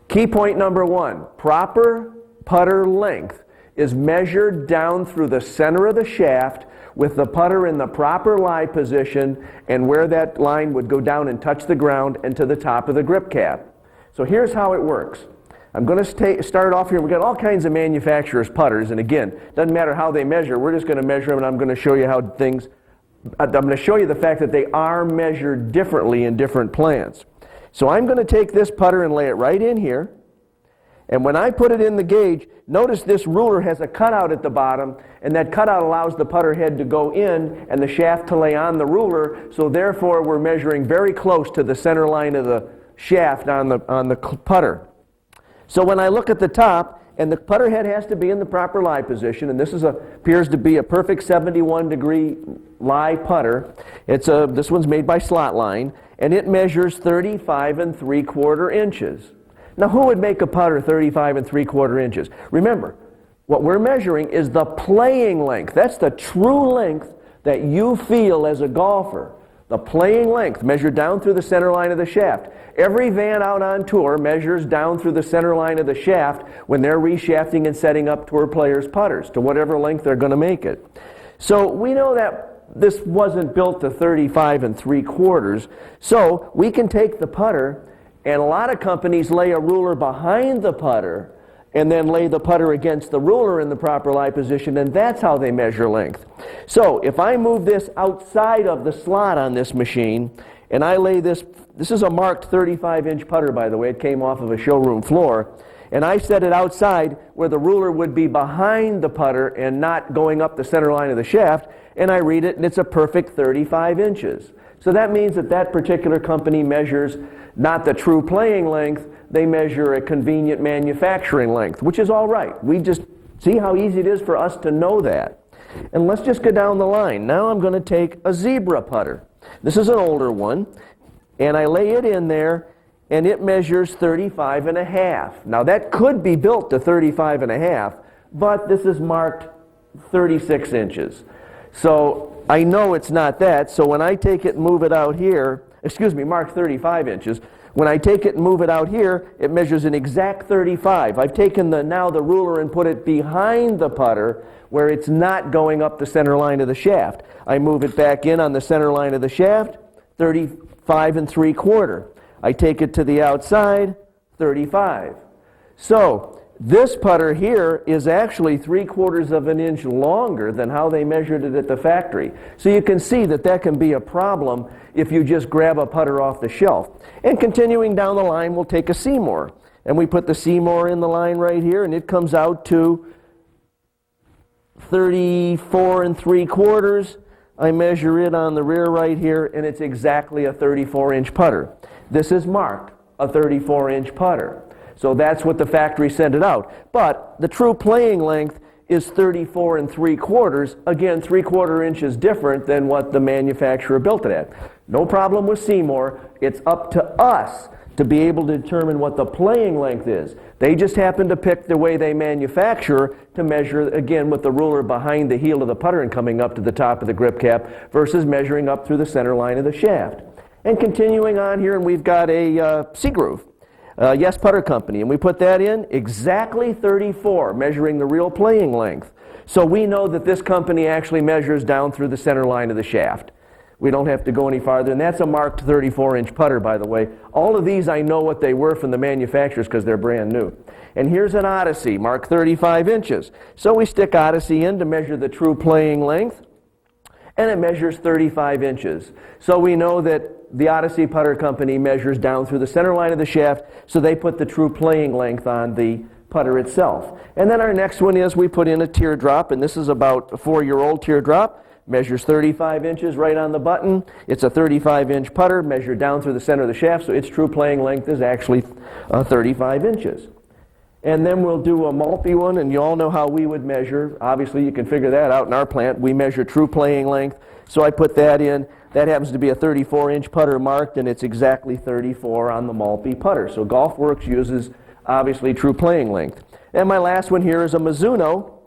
Speaker 1: Key point number one, proper putter length is measured down through the center of the shaft with the putter in the proper lie position and where that line would go down and touch the ground and to the top of the grip cap. So here's how it works. I'm going to start off here. We've got all kinds of manufacturers' putters, and again, doesn't matter how they measure, we're just going to measure them, and I'm going to show you how I'm going to show you the fact that they are measured differently in different plants. So I'm going to take this putter and lay it right in here. And when I put it in the gauge, notice this ruler has a cutout at the bottom, and that cutout allows the putter head to go in and the shaft to lay on the ruler, so therefore we're measuring very close to the center line of the shaft on the putter. So when I look at the top, and the putter head has to be in the proper lie position, and this appears to be a perfect 71-degree lie putter. This one's made by Slot Line, and it measures 35 3/4 inches. Now, who would make a putter 35 3/4 inches? Remember, what we're measuring is the playing length. That's the true length that you feel as a golfer. The playing length measured down through the center line of the shaft. Every van out on tour measures down through the center line of the shaft when they're reshafting and setting up tour players' putters to whatever length they're going to make it. So we know that this wasn't built to 35 3/4, so we can take the putter, and a lot of companies lay a ruler behind the putter and then lay the putter against the ruler in the proper lie position, and that's how they measure length. So if I move this outside of the slot on this machine, and I lay this is a marked 35-inch putter, by the way, it came off of a showroom floor, and I set it outside where the ruler would be behind the putter and not going up the center line of the shaft, and I read it, and it's a perfect 35 inches. So that means that that particular company measures not the true playing length, they measure a convenient manufacturing length, which is all right. We just see how easy it is for us to know that. And let's just go down the line. Now I'm going to take a zebra putter. This is an older one, and I lay it in there, and it measures 35 1/2. Now that could be built to 35 1/2, but this is marked 36 inches. So I know it's not that, so when I take it and move it out here, marked 35 inches. When I take it and move it out here, it measures an exact 35. I've taken now the ruler and put it behind the putter where it's not going up the center line of the shaft. I move it back in on the center line of the shaft, 35 3/4. I take it to the outside, 35. So this putter here is actually 3/4 of an inch longer than how they measured it at the factory. So you can see that that can be a problem if you just grab a putter off the shelf. And continuing down the line, we'll take a Seymour. And we put the Seymour in the line right here, and it comes out to 34 3/4. I measure it on the rear right here, and it's exactly a 34-inch putter. This is marked a 34-inch putter. So that's what the factory sent it out. But the true playing length is 34 3/4. Again, 3/4 inches different than what the manufacturer built it at. No problem with Seymour. It's up to us to be able to determine what the playing length is. They just happen to pick the way they manufacture to measure, again, with the ruler behind the heel of the putter and coming up to the top of the grip cap versus measuring up through the center line of the shaft. And continuing on here, and we've got a Seagroove. Yes Putter Company, and we put that in exactly 34, measuring the real playing length. So we know that this company actually measures down through the center line of the shaft. We don't have to go any farther, and that's a marked 34-inch putter, by the way. All of these I know what they were from the manufacturers because they're brand new. And here's an Odyssey, marked 35 inches. So we stick Odyssey in to measure the true playing length, and it measures 35 inches. So we know that the Odyssey Putter Company measures down through the center line of the shaft, so they put the true playing length on the putter itself. And then our next one is we put in a teardrop, and this is about a 4-year-old teardrop, measures 35 inches right on the button. It's a 35-inch putter measured down through the center of the shaft, so its true playing length is actually 35 inches. And then we'll do a Maltby one, and you all know how we would measure. Obviously, you can figure that out in our plant. We measure true playing length, so I put that in. That happens to be a 34-inch putter marked, and it's exactly 34 on the Maltby putter. So GolfWorks uses, obviously, true playing length. And my last one here is a Mizuno,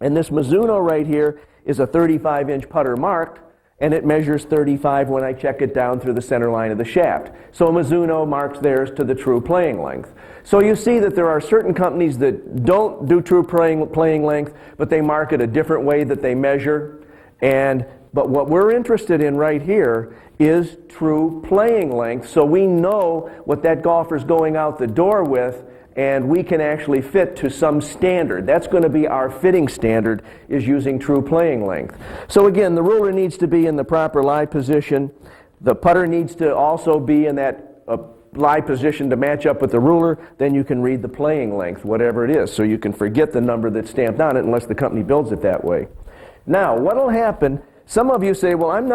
Speaker 1: and this Mizuno right here is a 35-inch putter marked, and it measures 35 when I check it down through the center line of the shaft. So Mizuno marks theirs to the true playing length. So you see that there are certain companies that don't do true playing length, but they mark it a different way that they measure. But what we're interested in right here is true playing length, so we know what that golfer's going out the door with, and we can actually fit to some standard. That's going to be our fitting standard, is using true playing length. So again, the ruler needs to be in the proper lie position. The putter needs to also be in that lie position to match up with the ruler. Then you can read the playing length, whatever it is. So you can forget the number that's stamped on it unless the company builds it that way. Now, what will happen, some of you say, well, I'm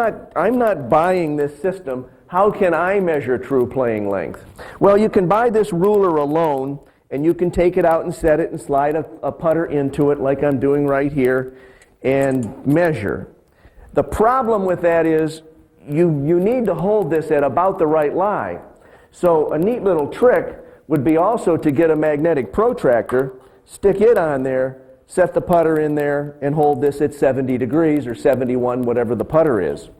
Speaker 1: not buying this system. How can I measure true playing length? Well, you can buy this ruler alone, and you can take it out and set it and slide a putter into it like I'm doing right here and measure. The problem with that is you need to hold this at about the right lie. So a neat little trick would be also to get a magnetic protractor, stick it on there, set the putter in there, and hold this at 70 degrees or 71, whatever the putter is.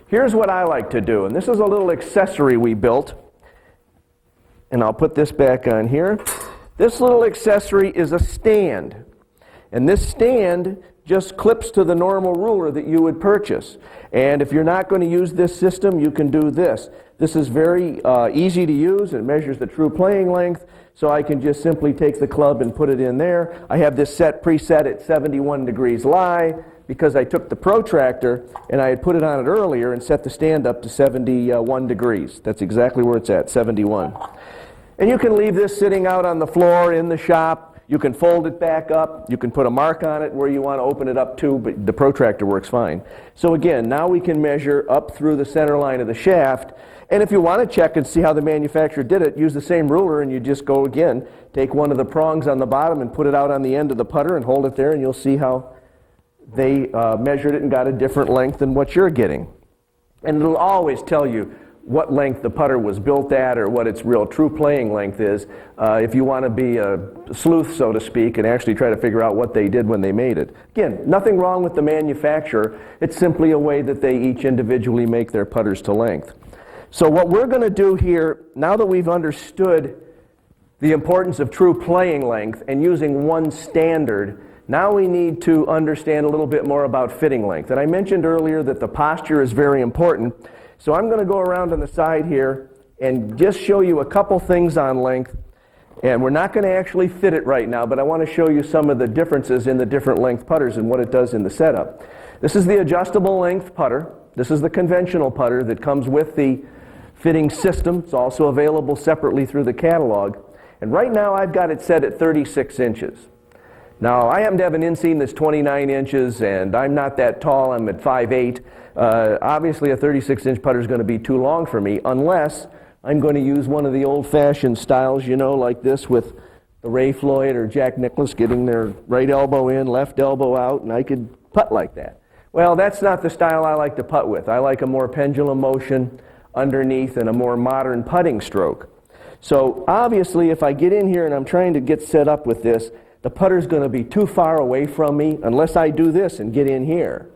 Speaker 1: Here's what I like to do, and this is a little accessory we built. And I'll put this back on here. This little accessory is a stand. And this stand just clips to the normal ruler that you would purchase. And if you're not going to use this system, you can do this. This is very easy to use. It measures the true playing length. So I can just simply take the club and put it in there. I have this preset at 71 degrees lie because I took the protractor and I had put it on it earlier and set the stand up to 71 degrees. That's exactly where it's at, 71. And you can leave this sitting out on the floor in the shop. You can fold it back up. You can put a mark on it where you want to open it up to, but the protractor works fine. So again, now we can measure up through the center line of the shaft. And if you want to check and see how the manufacturer did it, use the same ruler and you just go again, take one of the prongs on the bottom and put it out on the end of the putter and hold it there, and you'll see how they measured it and got a different length than what you're getting. And it'll always tell you what length the putter was built at or what its real true playing length is if you want to be a sleuth, so to speak, and actually try to figure out what they did when they made it. Again, nothing wrong with the manufacturer. It's simply a way that they each individually make their putters to length. So what we're going to do here, now that we've understood the importance of true playing length and using one standard, now we need to understand a little bit more about fitting length. And I mentioned earlier that the posture is very important. So I'm going to go around on the side here and just show you a couple things on length. And we're not going to actually fit it right now, but I want to show you some of the differences in the different length putters and what it does in the setup. This is the adjustable length putter. This is the conventional putter that comes with the fitting system. It's also available separately through the catalog. And right now I've got it set at 36 inches. Now I happen to have an inseam that's 29 inches and I'm not that tall. I'm at 5'8". Obviously a 36-inch putter is going to be too long for me unless I'm going to use one of the old-fashioned styles, you know, like this with the Ray Floyd or Jack Nicklaus getting their right elbow in, left elbow out, and I could putt like that. Well, that's not the style I like to putt with. I like a more pendulum motion underneath and a more modern putting stroke. So obviously if I get in here and I'm trying to get set up with this, the putter's going to be too far away from me unless I do this and get in here.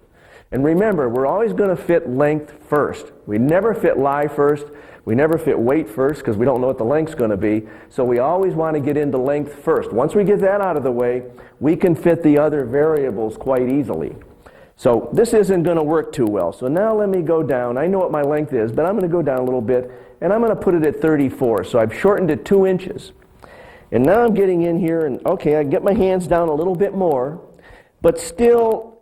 Speaker 1: And remember, we're always going to fit length first. We never fit lie first. We never fit weight first because we don't know what the length's going to be. So we always want to get into length first. Once we get that out of the way, we can fit the other variables quite easily. So this isn't going to work too well. So now let me go down. I know what my length is, but I'm going to go down a little bit, and I'm going to put it at 34. So I've shortened it 2 inches. And now I'm getting in here, and okay, I get my hands down a little bit more, but still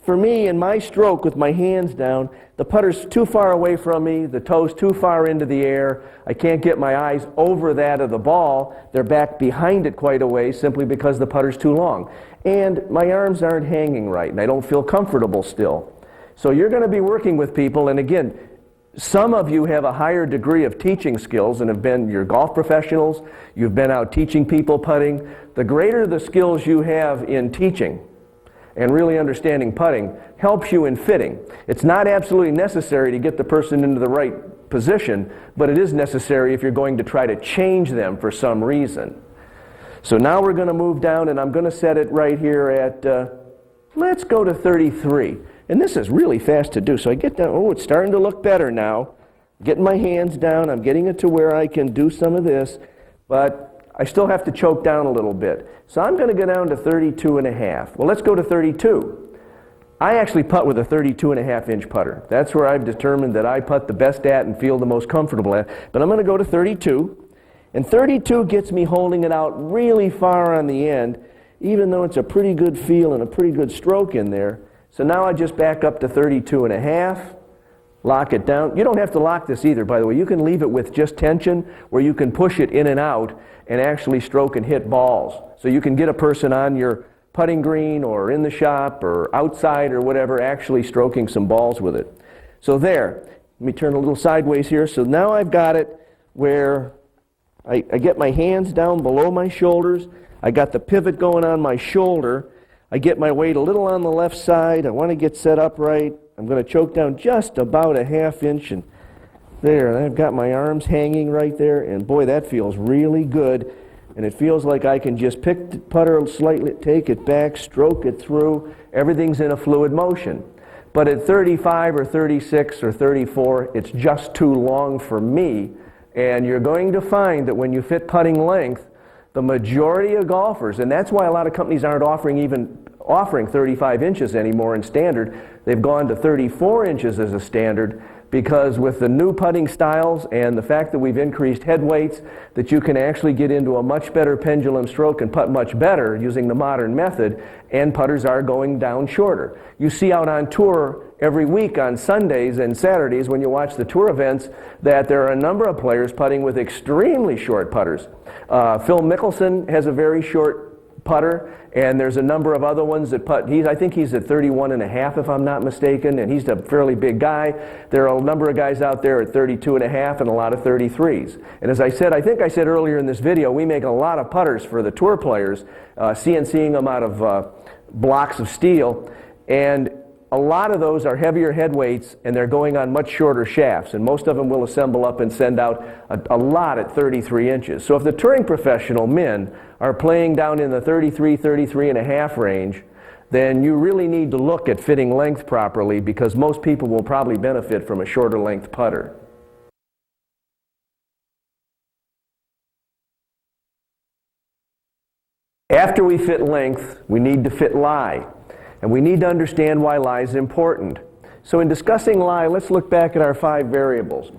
Speaker 1: for me, in my stroke with my hands down, the putter's too far away from me, the toe's too far into the air, I can't get my eyes over that of the ball, they're back behind it quite a ways simply because the putter's too long. And my arms aren't hanging right, and I don't feel comfortable still. So you're going to be working with people, and again, some of you have a higher degree of teaching skills and have been your golf professionals, you've been out teaching people putting. The greater the skills you have in teaching and really understanding putting helps you in fitting. It's not absolutely necessary to get the person into the right position, but it is necessary if you're going to try to change them for some reason. So now we're going to move down, and I'm going to set it right here at, let's go to 33. And this is really fast to do. So I get down, oh, it's starting to look better now. Getting my hands down, I'm getting it to where I can do some of this, but I still have to choke down a little bit. So I'm going to go down to 32.5. Well, let's go to 32. I actually putt with a 32.5-inch putter. That's where I've determined that I putt the best at and feel the most comfortable at. But I'm going to go to 32. And 32 gets me holding it out really far on the end, even though it's a pretty good feel and a pretty good stroke in there. So now I just back up to 32.5, lock it down. You don't have to lock this either, by the way. You can leave it with just tension, where you can push it in and out and actually stroke and hit balls. So you can get a person on your putting green or in the shop or outside or whatever actually stroking some balls with it. So there. Let me turn a little sideways here. So now I've got it where I get my hands down below my shoulders. I got the pivot going on my shoulder. I get my weight a little on the left side. I want to get set up right. I'm going to choke down just about a ½ inch, and there. And I've got my arms hanging right there, and boy, that feels really good. And it feels like I can just pick the putter slightly, take it back, stroke it through. Everything's in a fluid motion. But at 35 or 36 or 34, it's just too long for me. And you're going to find that when you fit putting length, the majority of golfers, and that's why a lot of companies aren't offering 35 inches anymore in standard. They've gone to 34 inches as a standard, because with the new putting styles and the fact that we've increased head weights, that you can actually get into a much better pendulum stroke and putt much better using the modern method, and putters are going down shorter. You see out on tour every week on Sundays and Saturdays when you watch the tour events that there are a number of players putting with extremely short putters. Phil Mickelson has a very short putter, and there's a number of other ones that putt. I think he's at 31.5 if I'm not mistaken, and he's a fairly big guy. There are a number of guys out there at 32.5 and a lot of 33s. And as I said, I think I said earlier in this video, we make a lot of putters for the tour players, CNCing them out of blocks of steel, and a lot of those are heavier head weights, and they're going on much shorter shafts, and most of them will assemble up and send out a lot at 33 inches. So if the touring professional men are playing down in the 33, 33.5 range, then you really need to look at fitting length properly, because most people will probably benefit from a shorter length putter. After we fit length, we need to fit lie. And we need to understand why lie is important. So in discussing lie, let's look back at our 5 variables.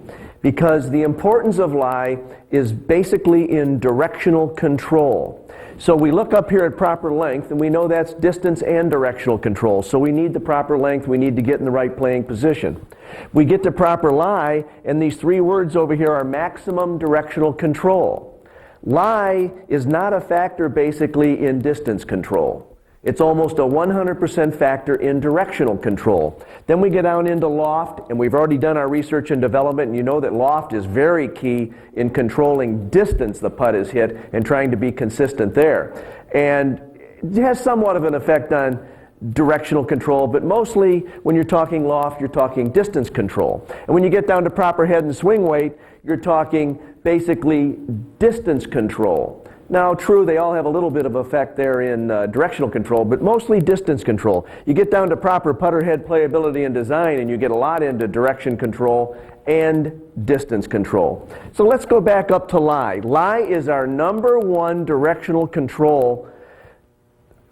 Speaker 1: Because the importance of lie is basically in directional control. So we look up here at proper length, and we know that's distance and directional control. So we need the proper length, we need to get in the right playing position. We get to proper lie, and these 3 words over here are maximum directional control. Lie is not a factor basically in distance control. It's almost a 100% factor in directional control. Then we get down into loft, and we've already done our research and development, and you know that loft is very key in controlling distance the putt is hit and trying to be consistent there. And it has somewhat of an effect on directional control, but mostly when you're talking loft, you're talking distance control. And when you get down to proper head and swing weight, you're talking basically distance control. Now, true, they all have a little bit of effect there in directional control, but mostly distance control. You get down to proper putter head playability and design, and you get a lot into direction control and distance control. So let's go back up to lie. Lie is our #1 directional control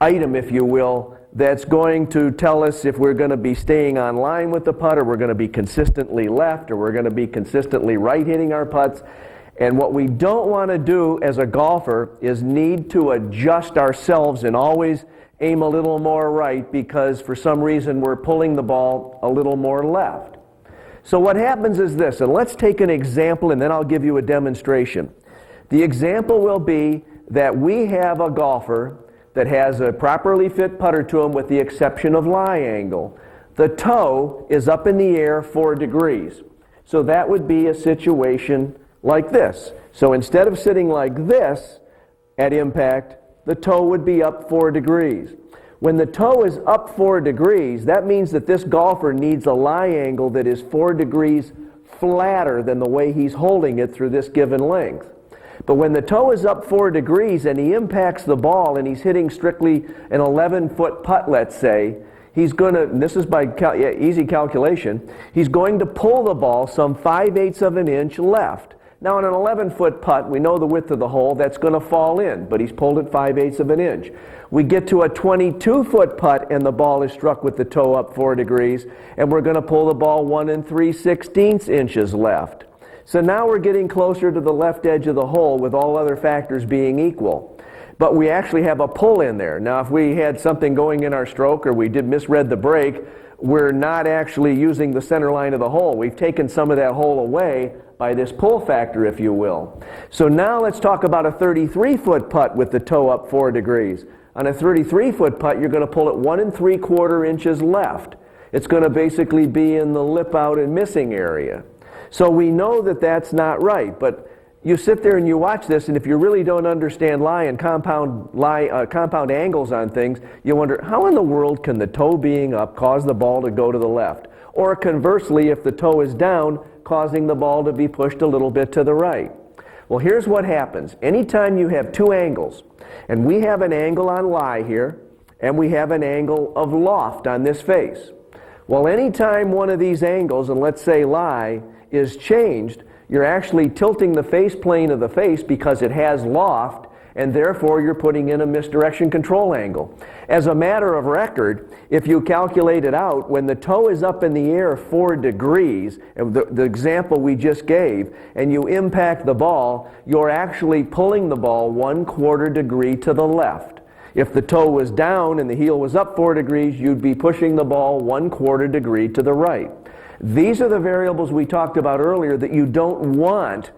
Speaker 1: item, if you will, that's going to tell us if we're going to be staying on line with the putt, or we're going to be consistently left, or we're going to be consistently right hitting our putts. And what we don't want to do as a golfer is need to adjust ourselves and always aim a little more right because for some reason we're pulling the ball a little more left. So what happens is this, and let's take an example and then I'll give you a demonstration. The example will be that we have a golfer that has a properly fit putter to him with the exception of lie angle. The toe is up in the air 4 degrees. So that would be a situation like this. So instead of sitting like this at impact, the toe would be up 4 degrees. When the toe is up 4 degrees, that means that this golfer needs a lie angle that is 4 degrees flatter than the way he's holding it through this given length. But when the toe is up 4 degrees and he impacts the ball and he's hitting strictly an 11-foot putt, let's say, he's going to, and this is by easy calculation, he's going to pull the ball some 5/8 of an inch left. Now on an 11-foot putt, we know the width of the hole, that's going to fall in, but he's pulled it 5/8 of an inch. We get to a 22-foot putt and the ball is struck with the toe up 4 degrees, and we're going to pull the ball 1 3/16 inches left. So now we're getting closer to the left edge of the hole with all other factors being equal. But we actually have a pull in there. Now if we had something going in our stroke or we misread the break, we're not actually using the center line of the hole. We've taken some of that hole away by this pull factor, if you will. So now let's talk about a 33-foot putt with the toe up 4 degrees. On a 33-foot putt, you're going to pull it 1 3/4 inches left. It's going to basically be in the lip out and missing area. So we know that that's not right, but you sit there and you watch this, and if you really don't understand compound angles on things, you wonder, how in the world can the toe being up cause the ball to go to the left? Or conversely, if the toe is down, causing the ball to be pushed a little bit to the right? Well, here's what happens. Anytime you have two angles, and we have an angle on lie here, and we have an angle of loft on this face. Well, anytime one of these angles, and let's say lie, is changed, you're actually tilting the face plane of the face because it has loft, and therefore you're putting in a misdirection control angle. As a matter of record, if you calculate it out, when the toe is up in the air 4 degrees, and the example we just gave, and you impact the ball, you're actually pulling the ball 1/4 degree to the left. If the toe was down and the heel was up 4 degrees, you'd be pushing the ball 1/4 degree to the right. These are the variables we talked about earlier that you don't want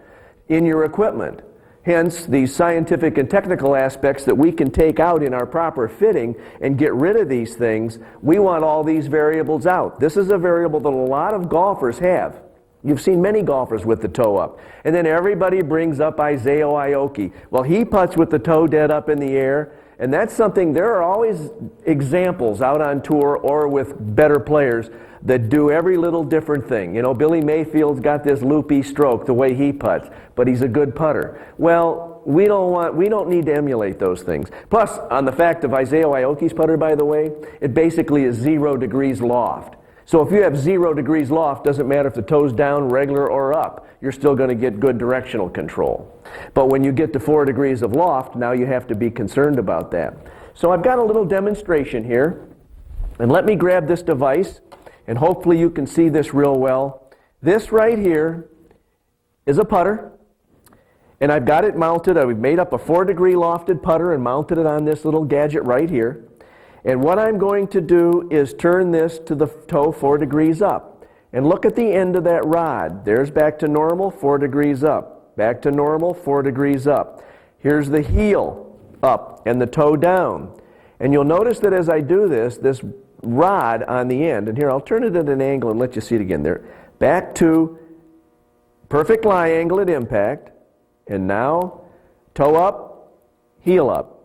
Speaker 1: in your equipment. Hence, these scientific and technical aspects that we can take out in our proper fitting and get rid of these things, we want all these variables out. This is a variable that a lot of golfers have. You've seen many golfers with the toe up. And then everybody brings up Isaiah Aoki. Well, he putts with the toe dead up in the air. And that's something, there are always examples out on tour or with better players that do every little different thing. You know, Billy Mayfield's got this loopy stroke the way he putts, but he's a good putter. Well, we don't need to emulate those things. Plus, on the fact of Isaiah Aoki's putter, by the way, it basically is 0 degrees loft. So if you have 0 degrees loft, doesn't matter if the toe's down, regular, or up, you're still going to get good directional control. But when you get to 4 degrees of loft, now you have to be concerned about that. So I've got a little demonstration here, and let me grab this device, and hopefully you can see this real well. This right here is a putter, and I've got it mounted. I've made up a 4-degree lofted putter and mounted it on this little gadget right here. And what I'm going to do is turn this to the toe 4 degrees up. And look at the end of that rod. There's back to normal, 4 degrees up. Back to normal, 4 degrees up. Here's the heel up and the toe down. And you'll notice that as I do this, this rod on the end, and here I'll turn it at an angle and let you see it again there. Back to perfect lie angle at impact. And now, toe up, heel up.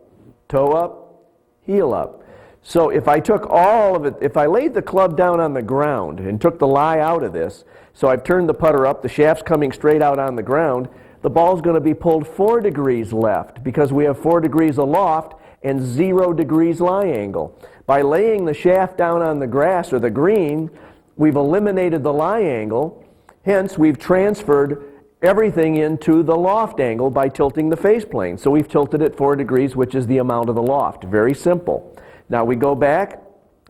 Speaker 1: Toe up, heel up. So if I took all of it, if I laid the club down on the ground and took the lie out of this, so I've turned the putter up, the shaft's coming straight out on the ground, the ball's going to be pulled 4 degrees left because we have 4 degrees aloft and 0 degrees lie angle. By laying the shaft down on the grass or the green, we've eliminated the lie angle, hence we've transferred everything into the loft angle by tilting the face plane. So we've tilted it 4 degrees, which is the amount of the loft. Very simple. Now we go back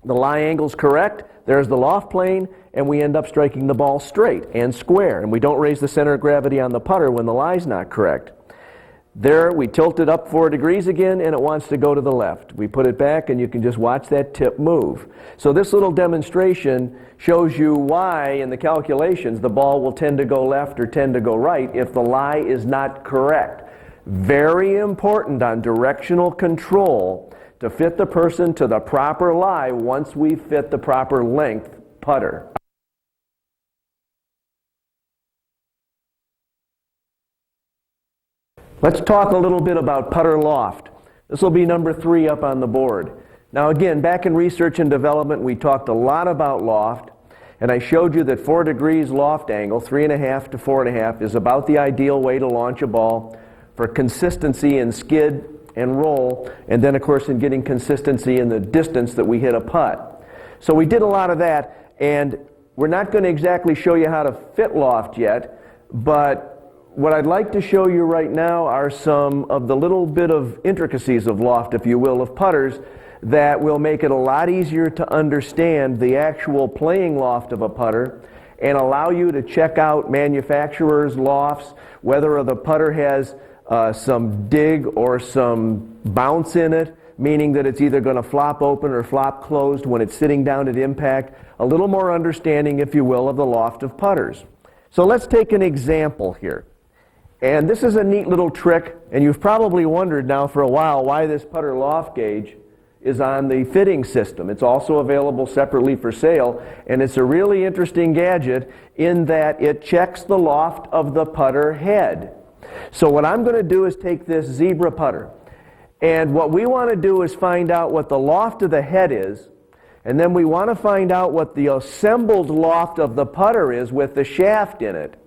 Speaker 1: The lie angle's correct, there's the loft plane, and we end up striking the ball straight and square, and we don't raise the center of gravity on the putter when the lie's not correct. There, we tilt it up 4 degrees again, and it wants to go to the left. We put it back, and you can just watch that tip move. So this little demonstration shows you why, in the calculations, the ball will tend to go left or tend to go right if the lie is not correct. Very important on directional control to fit the person to the proper lie once we fit the proper length putter. Let's talk a little bit about putter loft. This will be number 3 up on the board. Now again, back in research and development, we talked a lot about loft, and I showed you that 4 degrees loft angle, 3.5 to 4.5, is about the ideal way to launch a ball for consistency in skid and roll, and then of course in getting consistency in the distance that we hit a putt. So we did a lot of that, and we're not going to exactly show you how to fit loft yet, but what I'd like to show you right now are some of the little bit of intricacies of loft, if you will, of putters that will make it a lot easier to understand the actual playing loft of a putter and allow you to check out manufacturers' lofts, whether the putter has some dig or some bounce in it, meaning that it's either going to flop open or flop closed when it's sitting down at impact. A little more understanding, if you will, of the loft of putters. So let's take an example here. And this is a neat little trick, and you've probably wondered now for a while why this putter loft gauge is on the fitting system. It's also available separately for sale, and it's a really interesting gadget in that it checks the loft of the putter head. So what I'm going to do is take this zebra putter, and what we want to do is find out what the loft of the head is, and then we want to find out what the assembled loft of the putter is with the shaft in it.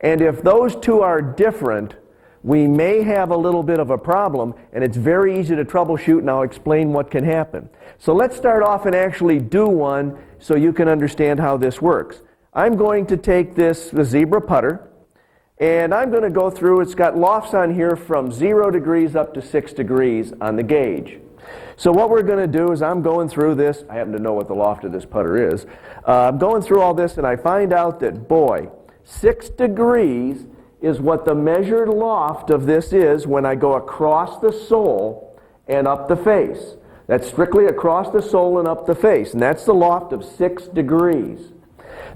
Speaker 1: And if those two are different, we may have a little bit of a problem, and it's very easy to troubleshoot, and I'll explain what can happen. So let's start off and actually do one so you can understand how this works. I'm going to take the zebra putter, and I'm going to go through, it's got lofts on here from 0 degrees up to 6 degrees on the gauge. So what we're going to do is I'm going through this, I happen to know what the loft of this putter is, I'm going through all this, and I find out that, boy, 6 degrees is what the measured loft of this is when I go across the sole and up the face. That's strictly across the sole and up the face, and that's the loft of 6 degrees.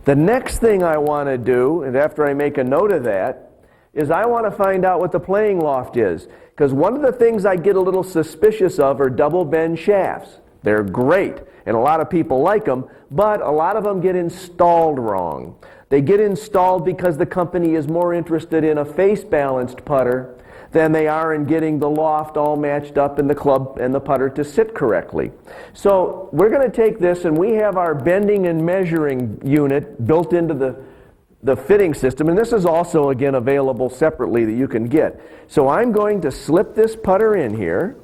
Speaker 1: The next thing I want to do, and after I make a note of that, is I want to find out what the playing loft is. Because one of the things I get a little suspicious of are double bend shafts. They're great, and a lot of people like them, but a lot of them get installed wrong. They get installed because the company is more interested in a face-balanced putter than they are in getting the loft all matched up in the club and the putter to sit correctly. So we're going to take this, and we have our bending and measuring unit built into the fitting system, and this is also, again, available separately that you can get. So I'm going to slip this putter in here,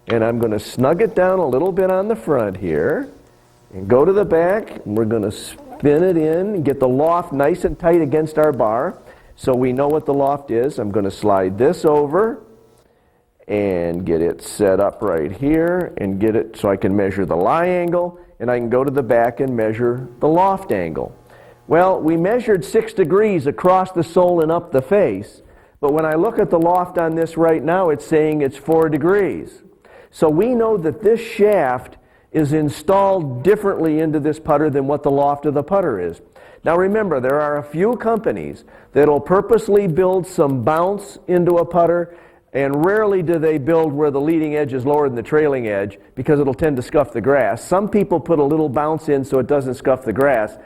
Speaker 1: and I'm going to snug it down a little bit on the front here, and go to the back, and we're going to spin it in and get the loft nice and tight against our bar so we know what the loft is. I'm going to slide this over and get it set up right here and get it so I can measure the lie angle, and I can go to the back and measure the loft angle. Well, we measured 6 degrees across the sole and up the face, but when I look at the loft on this right now, it's saying it's 4 degrees. So we know that this shaft is installed differently into this putter than what the loft of the putter is. Now remember, there are a few companies that will purposely build some bounce into a putter, and rarely do they build where the leading edge is lower than the trailing edge because it'll tend to scuff the grass. Some people put a little bounce in so it doesn't scuff the grass.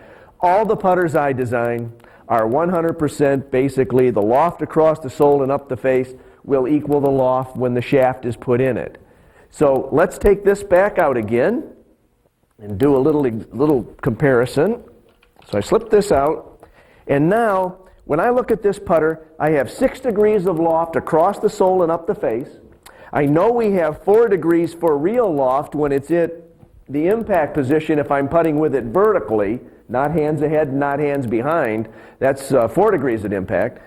Speaker 1: All the putters I design are 100% basically the loft across the sole and up the face will equal the loft when the shaft is put in it. So let's take this back out again and do a little comparison. So I slip this out, and now when I look at this putter, I have 6 degrees of loft across the sole and up the face. I know we have 4 degrees for real loft when it's at the impact position if I'm putting with it vertically, not hands ahead, not hands behind. That's 4 degrees at impact.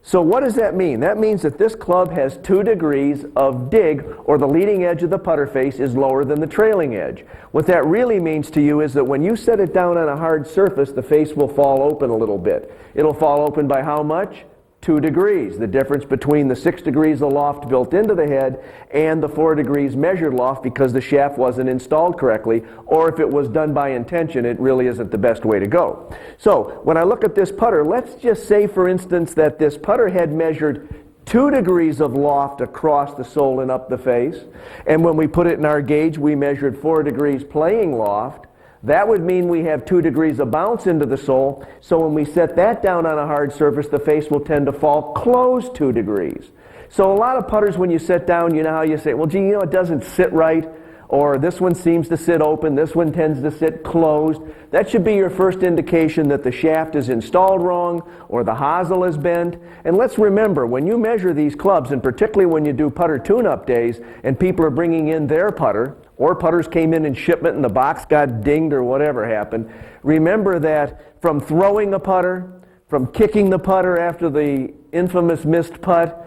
Speaker 1: So what does that mean? That means that this club has 2 degrees of dig, or the leading edge of the putter face is lower than the trailing edge. What that really means to you is that when you set it down on a hard surface, the face will fall open a little bit. It'll fall open by how much? 2 degrees, the difference between the 6 degrees of loft built into the head and the 4 degrees measured loft because the shaft wasn't installed correctly, or if it was done by intention, it really isn't the best way to go. So when I look at this putter, let's just say, for instance, that this putter head measured 2 degrees of loft across the sole and up the face, and when we put it in our gauge, we measured 4 degrees playing loft. That would mean we have 2 degrees of bounce into the sole, so when we set that down on a hard surface, the face will tend to fall closed 2 degrees. So a lot of putters, when you set down, you know how you say, well, gee, you know, it doesn't sit right, or this one seems to sit open, this one tends to sit closed. That should be your first indication that the shaft is installed wrong or the hosel is bent. And let's remember, when you measure these clubs, and particularly when you do putter tune-up days and people are bringing in their putter, or putters came in shipment and the box got dinged or whatever happened, remember that from throwing a putter, from kicking the putter after the infamous missed putt,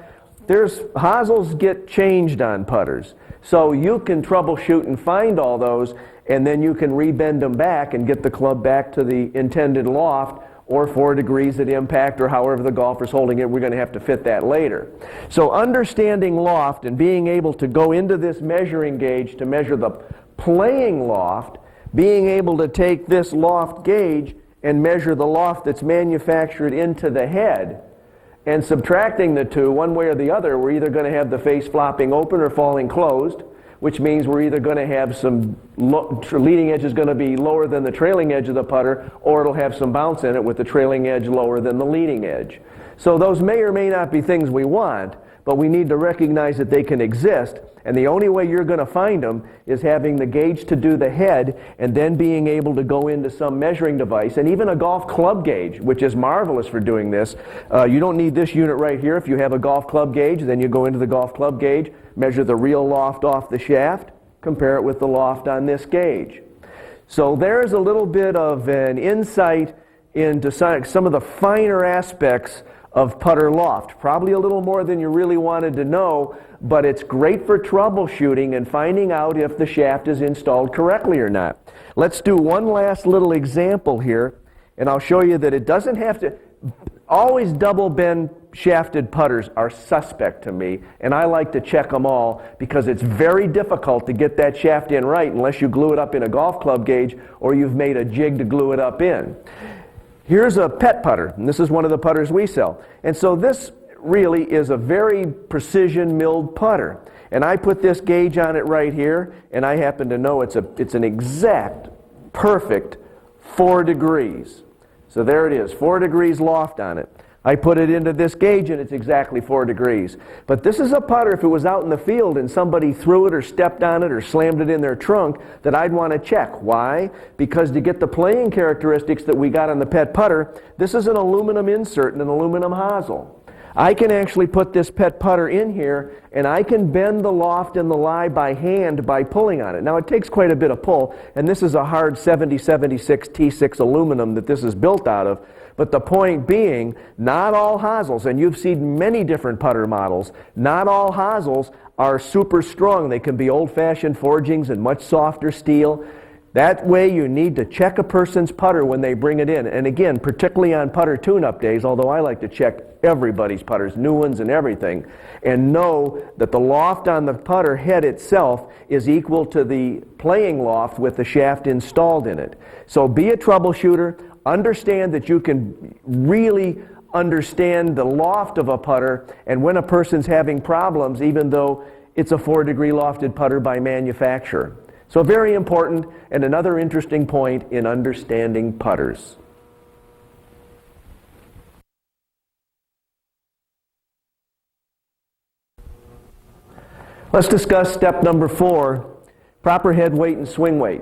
Speaker 1: hosels get changed on putters. So you can troubleshoot and find all those, and then you can rebend them back and get the club back to the intended loft, or 4 degrees at impact, or however the golfer's holding it. We're going to have to fit that later. So understanding loft and being able to go into this measuring gauge to measure the playing loft, being able to take this loft gauge and measure the loft that's manufactured into the head, and subtracting the two, one way or the other, we're either going to have the face flopping open or falling closed, which means we're either going to have some leading edge is going to be lower than the trailing edge of the putter, or it'll have some bounce in it with the trailing edge lower than the leading edge. So those may or may not be things we want, but we need to recognize that they can exist, and the only way you're going to find them is having the gauge to do the head and then being able to go into some measuring device, and even a golf club gauge, which is marvelous for doing this. You don't need this unit right here. If you have a golf club gauge, then you go into the golf club gauge, measure the real loft off the shaft, compare it with the loft on this gauge. So there's a little bit of an insight into some of the finer aspects of putter loft. Probably a little more than you really wanted to know, but it's great for troubleshooting and finding out if the shaft is installed correctly or not. Let's do one last little example here, and I'll show you that it doesn't have to. Always double bend shafted putters are suspect to me, and I like to check them all because it's very difficult to get that shaft in right unless you glue it up in a golf club gauge or you've made a jig to glue it up in. Here's a pet putter, and this is one of the putters we sell. And so this really is a very precision milled putter. And I put this gauge on it right here, and I happen to know it's an exact, perfect 4 degrees. So there it is, 4 degrees loft on it. I put it into this gauge and it's exactly 4 degrees. But this is a putter, if it was out in the field and somebody threw it or stepped on it or slammed it in their trunk, that I'd want to check. Why? Because to get the playing characteristics that we got on the pet putter, this is an aluminum insert and an aluminum hosel. I can actually put this pet putter in here and I can bend the loft and the lie by hand by pulling on it. Now it takes quite a bit of pull, and this is a hard 7076 T6 aluminum that this is built out of. But the point being, not all hosels, and you've seen many different putter models, not all hosels are super strong. They can be old-fashioned forgings and much softer steel. That way you need to check a person's putter when they bring it in. And again, particularly on putter tune-up days, although I like to check everybody's putters, new ones and everything, and know that the loft on the putter head itself is equal to the playing loft with the shaft installed in it. So be a troubleshooter. Understand that you can really understand the loft of a putter, and when a person's having problems, even though it's a 4-degree lofted putter by manufacturer. So very important, and another interesting point in understanding putters. Let's discuss step number 4, proper head weight and swing weight.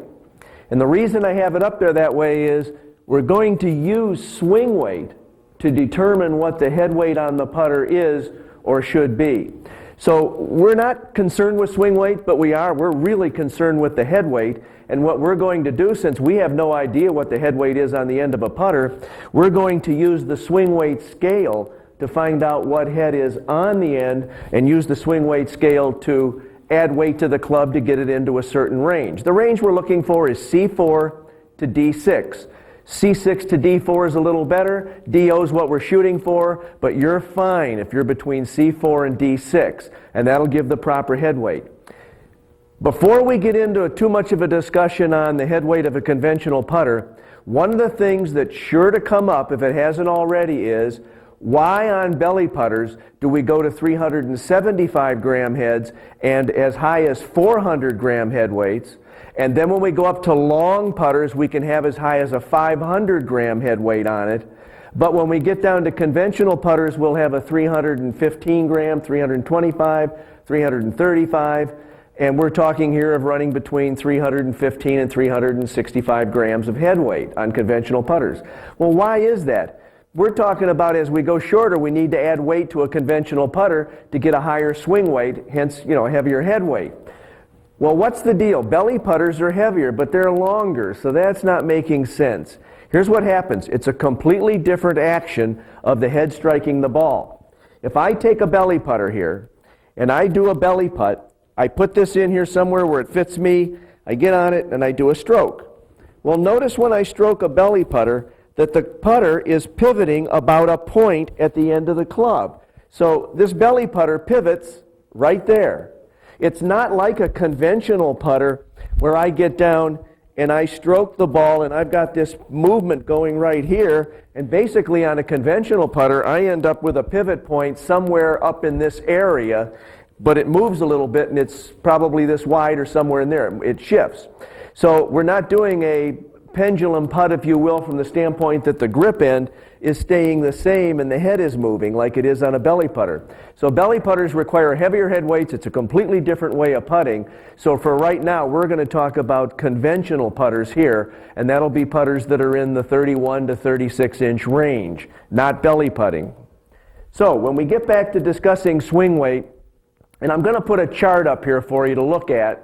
Speaker 1: And the reason I have it up there that way is we're going to use swing weight to determine what the head weight on the putter is or should be. So we're not concerned with swing weight, but we're really concerned with the head weight. And what we're going to do, since we have no idea what the head weight is on the end of a putter, we're going to use the swing weight scale to find out what head is on the end and use the swing weight scale to add weight to the club to get it into a certain range. The range we're looking for is C4 to D6. C6 to D4 is a little better. DO is what we're shooting for, but you're fine if you're between C4 and D6, and that'll give the proper head weight. Before we get into too much of a discussion on the head weight of a conventional putter, one of the things that's sure to come up, if it hasn't already, is why on belly putters do we go to 375 gram heads and as high as 400 gram head weights? And then when we go up to long putters, we can have as high as a 500 gram head weight on it. But when we get down to conventional putters, we'll have a 315 gram, 325, 335, and we're talking here of running between 315 and 365 grams of head weight on conventional putters. Well, why is that? We're talking about as we go shorter, we need to add weight to a conventional putter to get a higher swing weight, hence, a heavier head weight. Well, what's the deal? Belly putters are heavier, but they're longer, so that's not making sense. Here's what happens. It's a completely different action of the head striking the ball. If I take a belly putter here, and I do a belly putt, I put this in here somewhere where it fits me, I get on it, and I do a stroke. Well, notice when I stroke a belly putter that the putter is pivoting about a point at the end of the club. So this belly putter pivots right there. It's not like a conventional putter where I get down and I stroke the ball and I've got this movement going right here, and basically on a conventional putter I end up with a pivot point somewhere up in this area, but it moves a little bit and it's probably this wide or somewhere in there. It shifts. So we're not doing a pendulum putt, if you will, from the standpoint that the grip end is staying the same and the head is moving like it is on a belly putter. So belly putters require heavier head weights. It's a completely different way of putting. So for right now, we're going to talk about conventional putters here, and that'll be putters that are in the 31 to 36 inch range, not belly putting. So when we get back to discussing swing weight, and I'm going to put a chart up here for you to look at.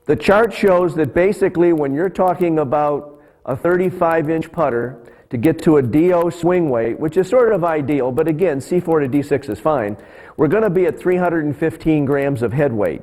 Speaker 1: The chart shows that basically when you're talking about a 35-inch putter to get to a DO swing weight, which is sort of ideal, but again, C4 to D6 is fine, we're going to be at 315 grams of head weight.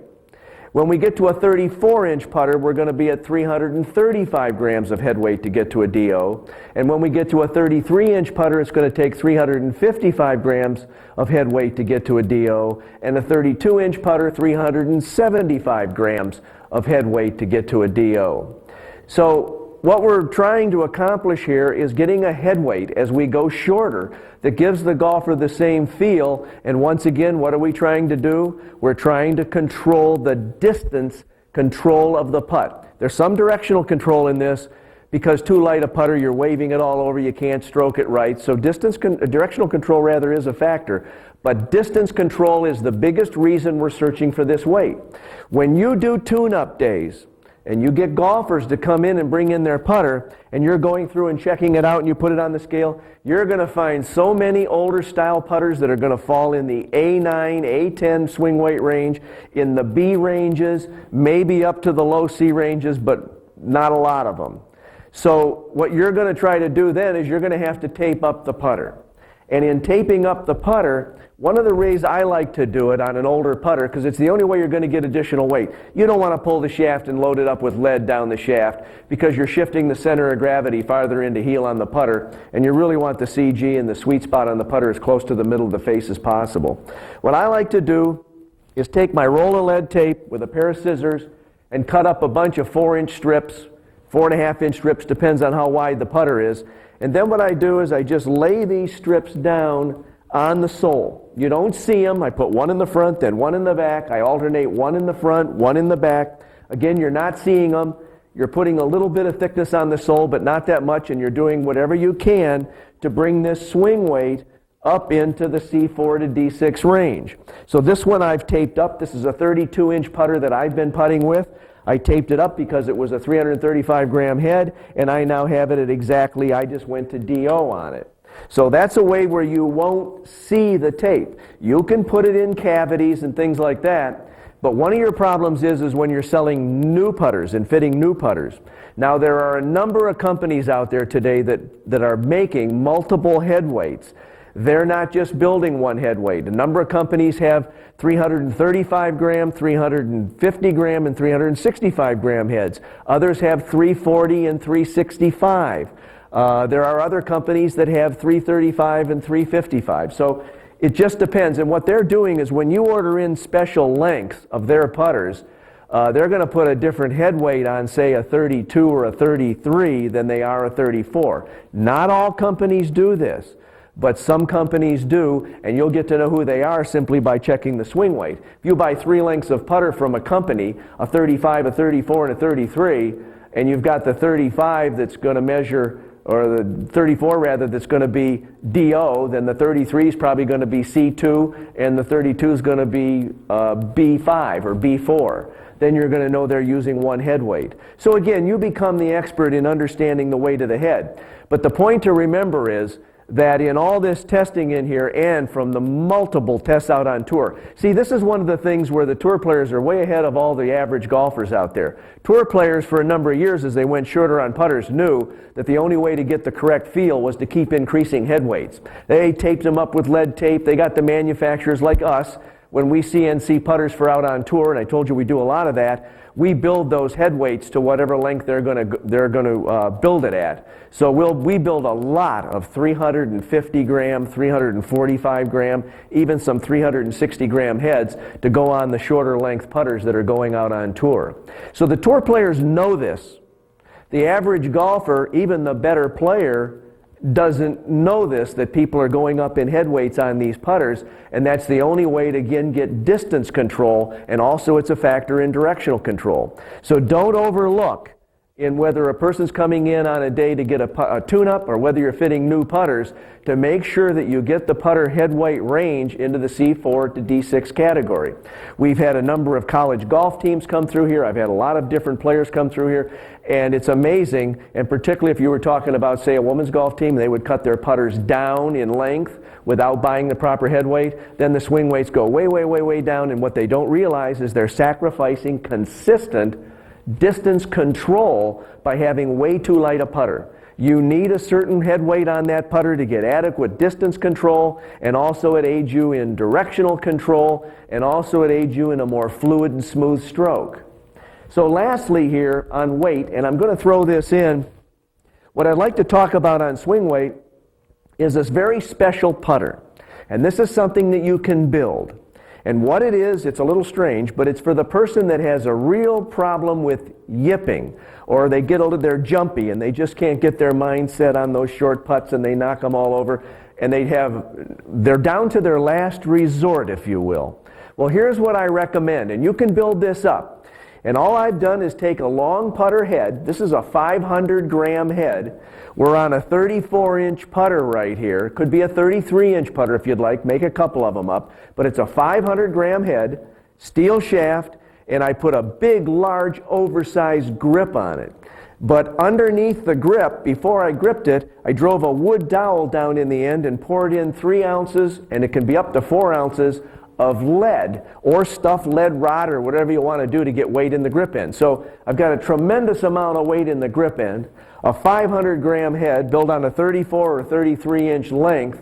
Speaker 1: When we get to a 34-inch putter, we're going to be at 335 grams of head weight to get to a DO. And when we get to a 33-inch putter, it's going to take 355 grams of head weight to get to a DO. And a 32-inch putter, 375 grams of head weight to get to a DO. So what we're trying to accomplish here is getting a head weight as we go shorter that gives the golfer the same feel. And once again, what are we trying to do? We're trying to control the distance control of the putt. There's some directional control in this because too light a putter, you're waving it all over, you can't stroke it right. So directional control rather is a factor. But distance control is the biggest reason we're searching for this weight. When you do tune-up days, and you get golfers to come in and bring in their putter, and you're going through and checking it out and you put it on the scale, you're going to find so many older style putters that are going to fall in the A9, A10 swing weight range, in the B ranges, maybe up to the low C ranges, but not a lot of them. So what you're going to try to do then is you're going to have to tape up the putter. And in taping up the putter, one of the ways I like to do it on an older putter, because it's the only way you're going to get additional weight. You don't want to pull the shaft and load it up with lead down the shaft because you're shifting the center of gravity farther into heel on the putter, and you really want the CG and the sweet spot on the putter as close to the middle of the face as possible. What I like to do is take my roll of lead tape with a pair of scissors and cut up a bunch of 4-inch strips, 4.5-inch strips, depends on how wide the putter is. And then what I do is I just lay these strips down on the sole. You don't see them. I put one in the front, then one in the back. I alternate one in the front, one in the back. Again, you're not seeing them. You're putting a little bit of thickness on the sole, but not that much, and you're doing whatever you can to bring this swing weight up into the C4 to D6 range. So this one I've taped up. This is a 32-inch putter that I've been putting with. I taped it up because it was a 335-gram head, and I now have it at exactly, I just went to DO on it. So that's a way where you won't see the tape. You can put it in cavities and things like that, but one of your problems is when you're selling new putters and fitting new putters. Now there are a number of companies out there today that are making multiple head weights. They're not just building one head weight. A number of companies have 335 gram, 350 gram, and 365 gram heads. Others have 340 and 365. There are other companies that have 335 and 355. So it just depends. And what they're doing is when you order in special lengths of their putters, they're going to put a different head weight on, say, a 32 or a 33 than they are a 34. Not all companies do this, but some companies do, and you'll get to know who they are simply by checking the swing weight. If you buy 3 lengths of putter from a company, a 35, a 34, and a 33, and you've got the 35 that's going to measure, or the 34 rather, that's going to be DO, then the 33 is probably going to be C2, and the 32 is going to be B5 or B4. Then you're going to know they're using one head weight. So again, you become the expert in understanding the weight of the head. But the point to remember is that in all this testing in here and from the multiple tests out on tour, see, this is one of the things where the tour players are way ahead of all the average golfers out there. Tour players for a number of years, as they went shorter on putters, knew that the only way to get the correct feel was to keep increasing head weights. They taped them up with lead tape. They got the manufacturers like us. When we CNC putters for out on tour, and I told you we do a lot of that, we build those head weights to whatever length they're going to build it at. So we build a lot of 350 gram, 345 gram, even some 360 gram heads to go on the shorter length putters that are going out on tour. So the tour players know this. The average golfer, even the better player, doesn't know this, that people are going up in head weights on these putters, and that's the only way to, again, get distance control, and also it's a factor in directional control. So don't overlook in whether a person's coming in on a day to get a tune-up or whether you're fitting new putters, to make sure that you get the putter head weight range into the C4 to D6 category. We've had a number of college golf teams come through here. I've had a lot of different players come through here, and it's amazing, and particularly if you were talking about, say, a women's golf team, they would cut their putters down in length without buying the proper head weight, then the swing weights go way, way, way, way down, and what they don't realize is they're sacrificing consistent distance control by having way too light a putter. You need a certain head weight on that putter to get adequate distance control, and also it aids you in directional control, and also it aids you in a more fluid and smooth stroke. So lastly here on weight, and I'm going to throw this in, what I'd like to talk about on swing weight is this very special putter. And this is something that you can build. And what it is, it's a little strange, but it's for the person that has a real problem with yipping, or they're jumpy and they just can't get their mind set on those short putts and they knock them all over, and they're down to their last resort, if you will. Well, here's what I recommend, and you can build this up. And all I've done is take a long putter head. This is a 500 gram head. We're on a 34-inch putter right here. Could be a 33-inch putter if you'd like. Make a couple of them up. But it's a 500 gram head, steel shaft, and I put a big, large, oversized grip on it. But underneath the grip, before I gripped it, I drove a wood dowel down in the end and poured in 3 ounces, and it can be up to 4 ounces, of lead or stuffed lead rod or whatever you want to do to get weight in the grip end. So I've got a tremendous amount of weight in the grip end, a 500 gram head built on a 34 or 33 inch length,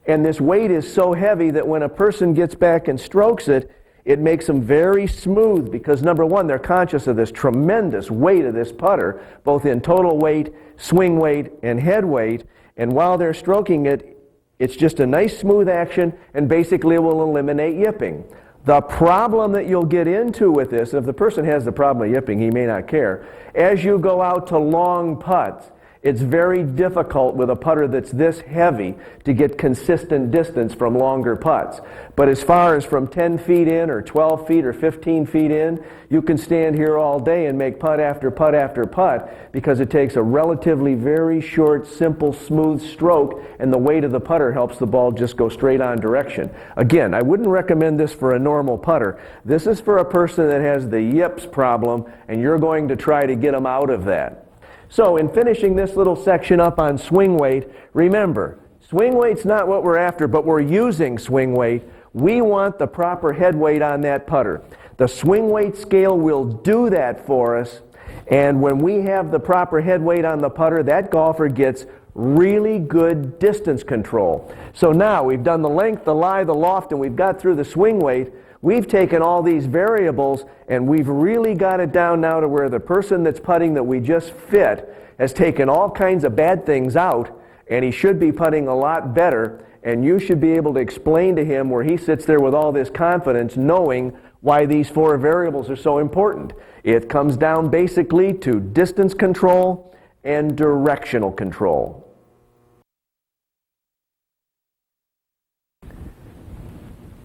Speaker 1: and this weight is so heavy that when a person gets back and strokes it, it makes them very smooth because, number one, they're conscious of this tremendous weight of this putter, both in total weight, swing weight, and head weight, and while they're stroking it, it's just a nice smooth action, and basically it will eliminate yipping. The problem that you'll get into with this, and if the person has the problem of yipping, he may not care, as you go out to long putts, it's very difficult with a putter that's this heavy to get consistent distance from longer putts. But as far as from 10 feet in or 12 feet or 15 feet in, you can stand here all day and make putt after putt after putt because it takes a relatively very short, simple, smooth stroke, and the weight of the putter helps the ball just go straight on direction. Again, I wouldn't recommend this for a normal putter. This is for a person that has the yips problem, and you're going to try to get them out of that. So in finishing this little section up on swing weight, remember, swing weight's not what we're after, but we're using swing weight. We want the proper head weight on that putter. The swing weight scale will do that for us, and when we have the proper head weight on the putter, that golfer gets really good distance control. So now we've done the length, the lie, the loft, and we've got through the swing weight. We've taken all these variables and we've really got it down now to where the person that's putting that we just fit has taken all kinds of bad things out, and he should be putting a lot better, and you should be able to explain to him where he sits there with all this confidence knowing why these 4 variables are so important. It comes down basically to distance control and directional control.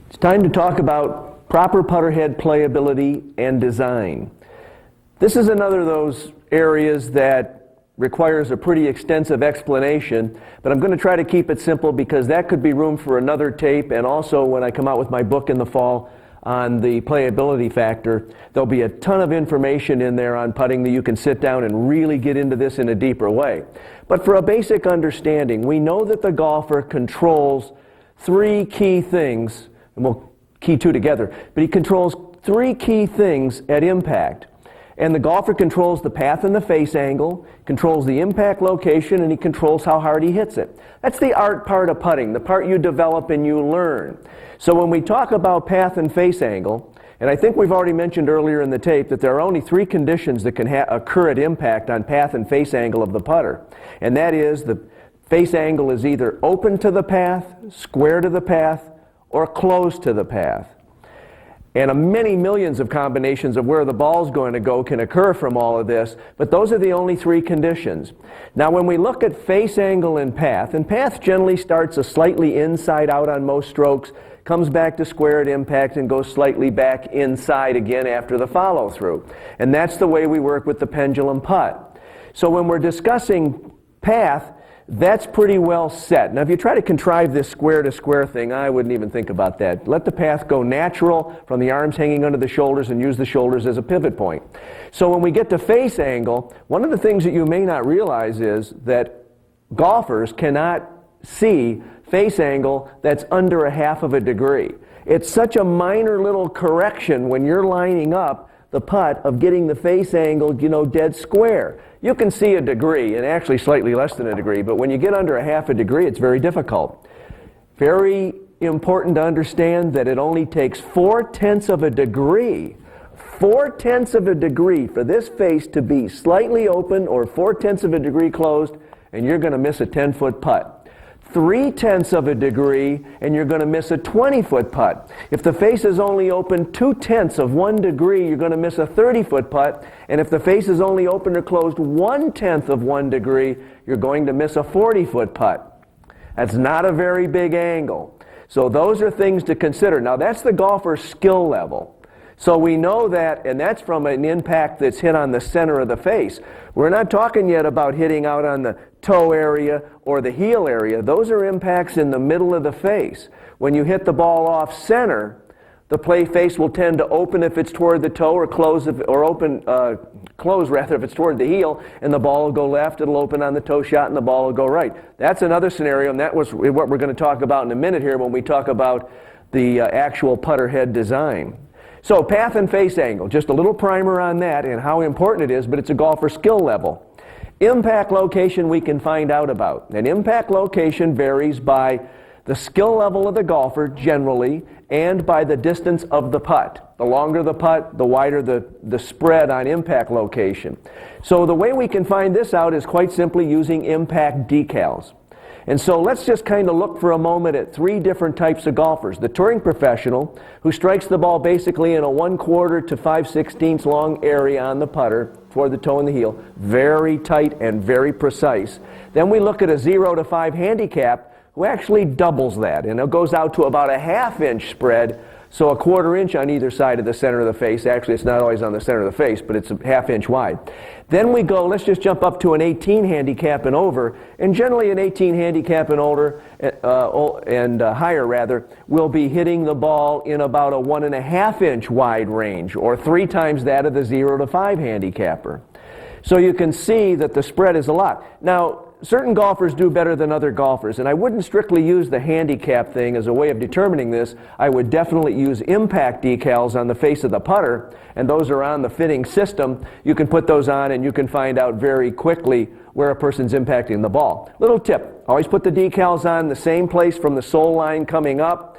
Speaker 1: It's time to talk about proper putter head playability and design. This is another of those areas that requires a pretty extensive explanation, but I'm going to try to keep it simple because that could be room for another tape, and also when I come out with my book in the fall on the playability factor, there'll be a ton of information in there on putting that you can sit down and really get into this in a deeper way. But for a basic understanding, we know that the golfer controls 3 key things, and we'll key 2 together, but he controls 3 key things at impact. And the golfer controls the path and the face angle, controls the impact location, and he controls how hard he hits it. That's the art part of putting, the part you develop and you learn. So when we talk about path and face angle, and I think we've already mentioned earlier in the tape that there are only 3 conditions that can occur at impact on path and face angle of the putter. And that is the face angle is either open to the path, square to the path, or close to the path. And many millions of combinations of where the ball's going to go can occur from all of this, but those are the only 3 conditions. Now when we look at face angle and path generally starts a slightly inside out on most strokes, comes back to square at impact, and goes slightly back inside again after the follow through. And that's the way we work with the pendulum putt. So when we're discussing path, that's pretty well set. Now if you try to contrive this square to square thing, I wouldn't even think about that. Let the path go natural from the arms hanging under the shoulders and use the shoulders as a pivot point. So when we get to face angle, one of the things that you may not realize is that golfers cannot see face angle that's under 1/2 of a degree. It's such a minor little correction when you're lining up the putt of getting the face angle, dead square. You can see a degree, and actually slightly less than a degree, but when you get under 1/2 a degree, it's very difficult. Very important to understand that it only takes 4/10 of a degree, 4/10 of a degree for this face to be slightly open or 4/10 of a degree closed, and you're going to miss a 10-foot putt. 3/10 of a degree, and you're going to miss a 20-foot putt. If the face is only open 2/10 of 1 degree, you're going to miss a 30-foot putt. And if the face is only open or closed 1/10 of 1 degree, you're going to miss a 40-foot putt. That's not a very big angle. So those are things to consider. Now that's the golfer's skill level. So we know that, and that's from an impact that's hit on the center of the face. We're not talking yet about hitting out on the toe area or the heel area. Those are impacts in the middle of the face. When you hit the ball off center, the face will tend to open if it's toward the toe, or close if it's toward the heel, and the ball will go left. It'll open on the toe shot, and the ball will go right. That's another scenario, and that was what we're going to talk about in a minute here when we talk about the actual putter head design. So path and face angle, just a little primer on that and how important it is, but it's a golfer skill level. Impact location we can find out about. And impact location varies by the skill level of the golfer generally and by the distance of the putt. The longer the putt, the wider the spread on impact location. So the way we can find this out is quite simply using impact decals. And so let's just kind of look for a moment at 3 different types of golfers. The touring professional, who strikes the ball basically in a 1/4 to 5/16 long area on the putter, toward the toe and the heel, very tight and very precise. Then we look at a 0 to 5 handicap, who actually doubles that, and it goes out to about a 1/2 inch spread, so a 1/4 inch on either side of the center of the face. Actually, it's not always on the center of the face, but it's a 1/2 inch wide. Then we go, let's just jump up to an 18 handicap and over, and generally an 18 handicap and older, higher rather, will be hitting the ball in about a 1.5 inch wide range, or 3 times that of the 0 to 5 handicapper. So you can see that the spread is a lot. Now, certain golfers do better than other golfers, and I wouldn't strictly use the handicap thing as a way of determining this. I would definitely use impact decals on the face of the putter, and those are on the fitting system. You can put those on and you can find out very quickly where a person's impacting the ball. Little tip, always put the decals on the same place from the sole line coming up.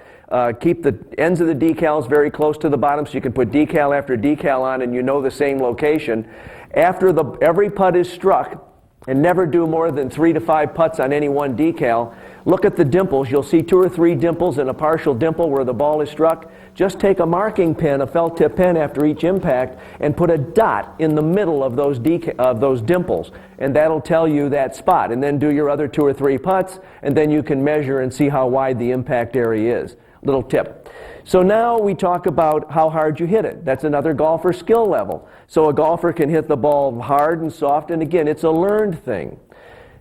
Speaker 1: Keep the ends of the decals very close to the bottom so you can put decal after decal on and you know the same location. After every putt is struck, and never do more than 3 to 5 putts on any one decal, look at the dimples. You'll see 2 or 3 dimples and a partial dimple where the ball is struck. Just take a marking pen, a felt tip pen after each impact, and put a dot in the middle of those dimples, and that'll tell you that spot. And then do your other 2 or 3 putts, and then you can measure and see how wide the impact area is. Little tip. So now we talk about how hard you hit it. That's another golfer skill level. So a golfer can hit the ball hard and soft, and again, it's a learned thing.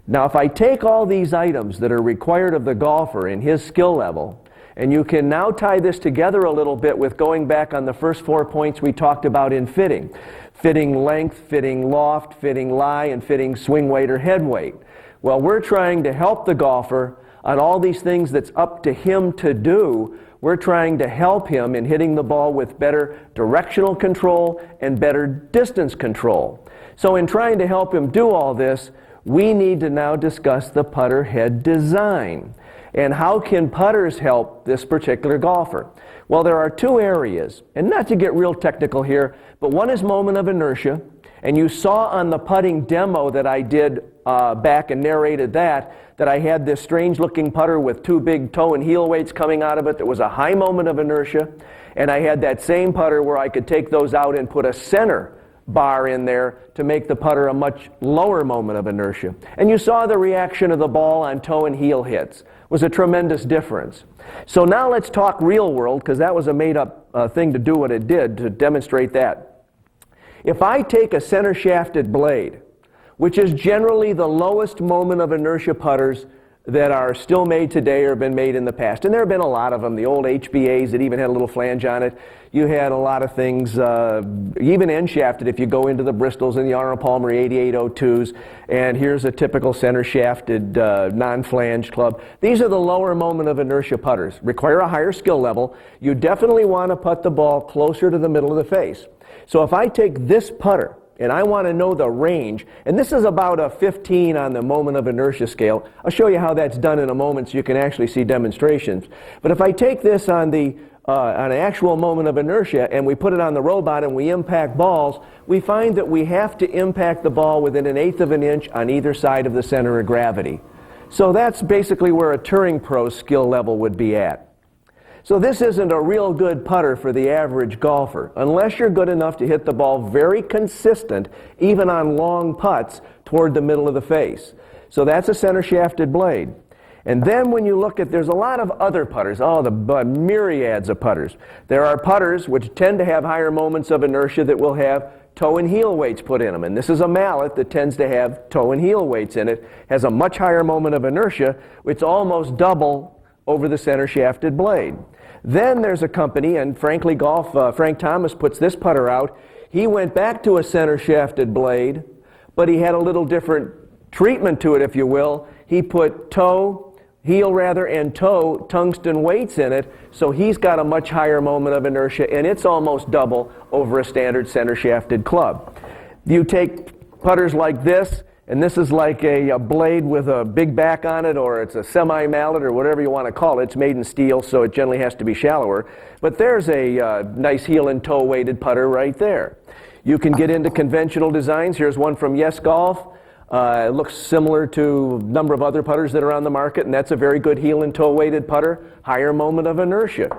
Speaker 1: Now if I take all these items that are required of the golfer in his skill level, and you can now tie this together a little bit with going back on the first 4 points we talked about in fitting. Fitting length, fitting loft, fitting lie, and fitting swing weight or head weight. Well, we're trying to help the golfer on all these things that's up to him to do. We're trying to help him in hitting the ball with better directional control and better distance control. So in trying to help him do all this, we need to now discuss the putter head design. And how can putters help this particular golfer? Well, there are 2 areas, and not to get real technical here, but one is moment of inertia. And you saw on the putting demo that I did back and narrated that I had this strange looking putter with 2 big toe and heel weights coming out of it that was a high moment of inertia. And I had that same putter where I could take those out and put a center bar in there to make the putter a much lower moment of inertia. And you saw the reaction of the ball on toe and heel hits. It was a tremendous difference. So now let's talk real world, because that was a made up thing to do what it did, to demonstrate that. If I take a center shafted blade, which is generally the lowest moment of inertia putters that are still made today or have been made in the past. And there have been a lot of them, the old HBAs that even had a little flange on it. You had a lot of things, even end shafted if you go into the Bristols and the Arnold Palmer 8802s. And here's a typical center shafted non-flanged club. These are the lower moment of inertia putters. Require a higher skill level. You definitely want to putt the ball closer to the middle of the face. So if I take this putter, and I want to know the range, and this is about a 15 on the moment of inertia scale. I'll show you how that's done in a moment so you can actually see demonstrations. But if I take this on an actual moment of inertia and we put it on the robot and we impact balls, we find that we have to impact the ball within 1/8 of an inch on either side of the center of gravity. So that's basically where a touring pro's skill level would be at. So this isn't a real good putter for the average golfer, unless you're good enough to hit the ball very consistent, even on long putts, toward the middle of the face. So that's a center shafted blade. And then when you look at, there's a lot of other putters, the myriads of putters. There are putters which tend to have higher moments of inertia that will have toe and heel weights put in them. And this is a mallet that tends to have toe and heel weights in it, has a much higher moment of inertia, it's almost double over the center shafted blade. Then there's a company, and Frankly Golf, Frank Thomas puts this putter out. He went back to a center shafted blade, but he had a little different treatment to it, if you will. He put heel and toe tungsten weights in it, so he's got a much higher moment of inertia, and it's almost double over a standard center shafted club. You take putters like this, and this is like a blade with a big back on it, or it's a semi-mallet, or whatever you want to call it. It's made in steel, so it generally has to be shallower. But there's a nice heel and toe weighted putter right there. You can get into conventional designs. Here's one from Yes Golf. It looks similar to a number of other putters that are on the market, and that's a very good heel and toe weighted putter, higher moment of inertia.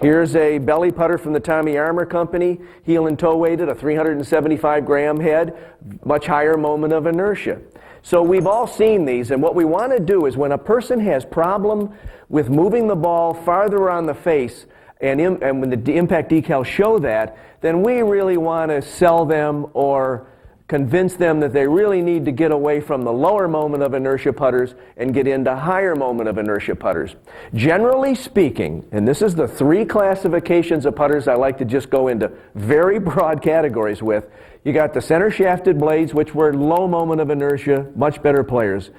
Speaker 1: Here's a belly putter from the Tommy Armour Company, heel and toe weighted, a 375 gram head, much higher moment of inertia. So we've all seen these, and what we want to do is when a person has problem with moving the ball farther on the face, and when the impact decals show that, then we really want to sell them or convince them that they really need to get away from the lower moment of inertia putters and get into higher moment of inertia putters. Generally speaking, and this is the 3 classifications of putters I like to just go into very broad categories with. You got the center shafted blades, which were low moment of inertia, much better players.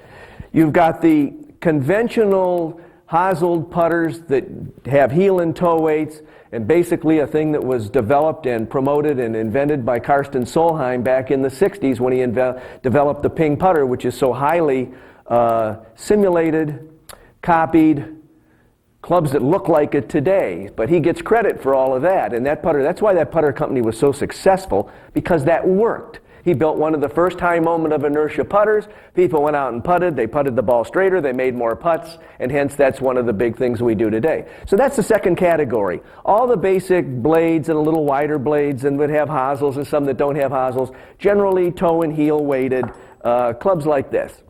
Speaker 1: You've got the conventional hosel putters that have heel and toe weights, and basically a thing that was developed and promoted and invented by Karsten Solheim back in the 60s when he developed the ping putter, which is so highly simulated, copied, clubs that look like it today. But he gets credit for all of that. And that putter, that's why that putter company was so successful, because that worked. He built one of the first high moment of inertia putters. People went out and putted. They putted the ball straighter. They made more putts. And hence, that's one of the big things we do today. So that's the second category. All the basic blades and a little wider blades and would have hosels and some that don't have hosels. Generally toe and heel weighted clubs like this.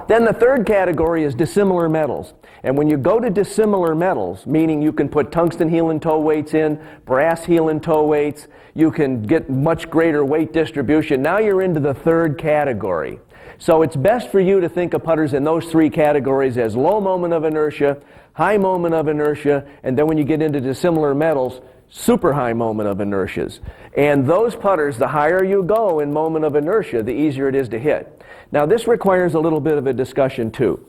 Speaker 1: Then the third category is dissimilar metals. And when you go to dissimilar metals, meaning you can put tungsten heel and toe weights in, brass heel and toe weights, you can get much greater weight distribution. Now you're into the third category. So it's best for you to think of putters in those three categories as low moment of inertia, high moment of inertia, and then when you get into dissimilar metals, super high moment of inertias. And those putters, the higher you go in moment of inertia, the easier it is to hit. Now this requires a little bit of a discussion too.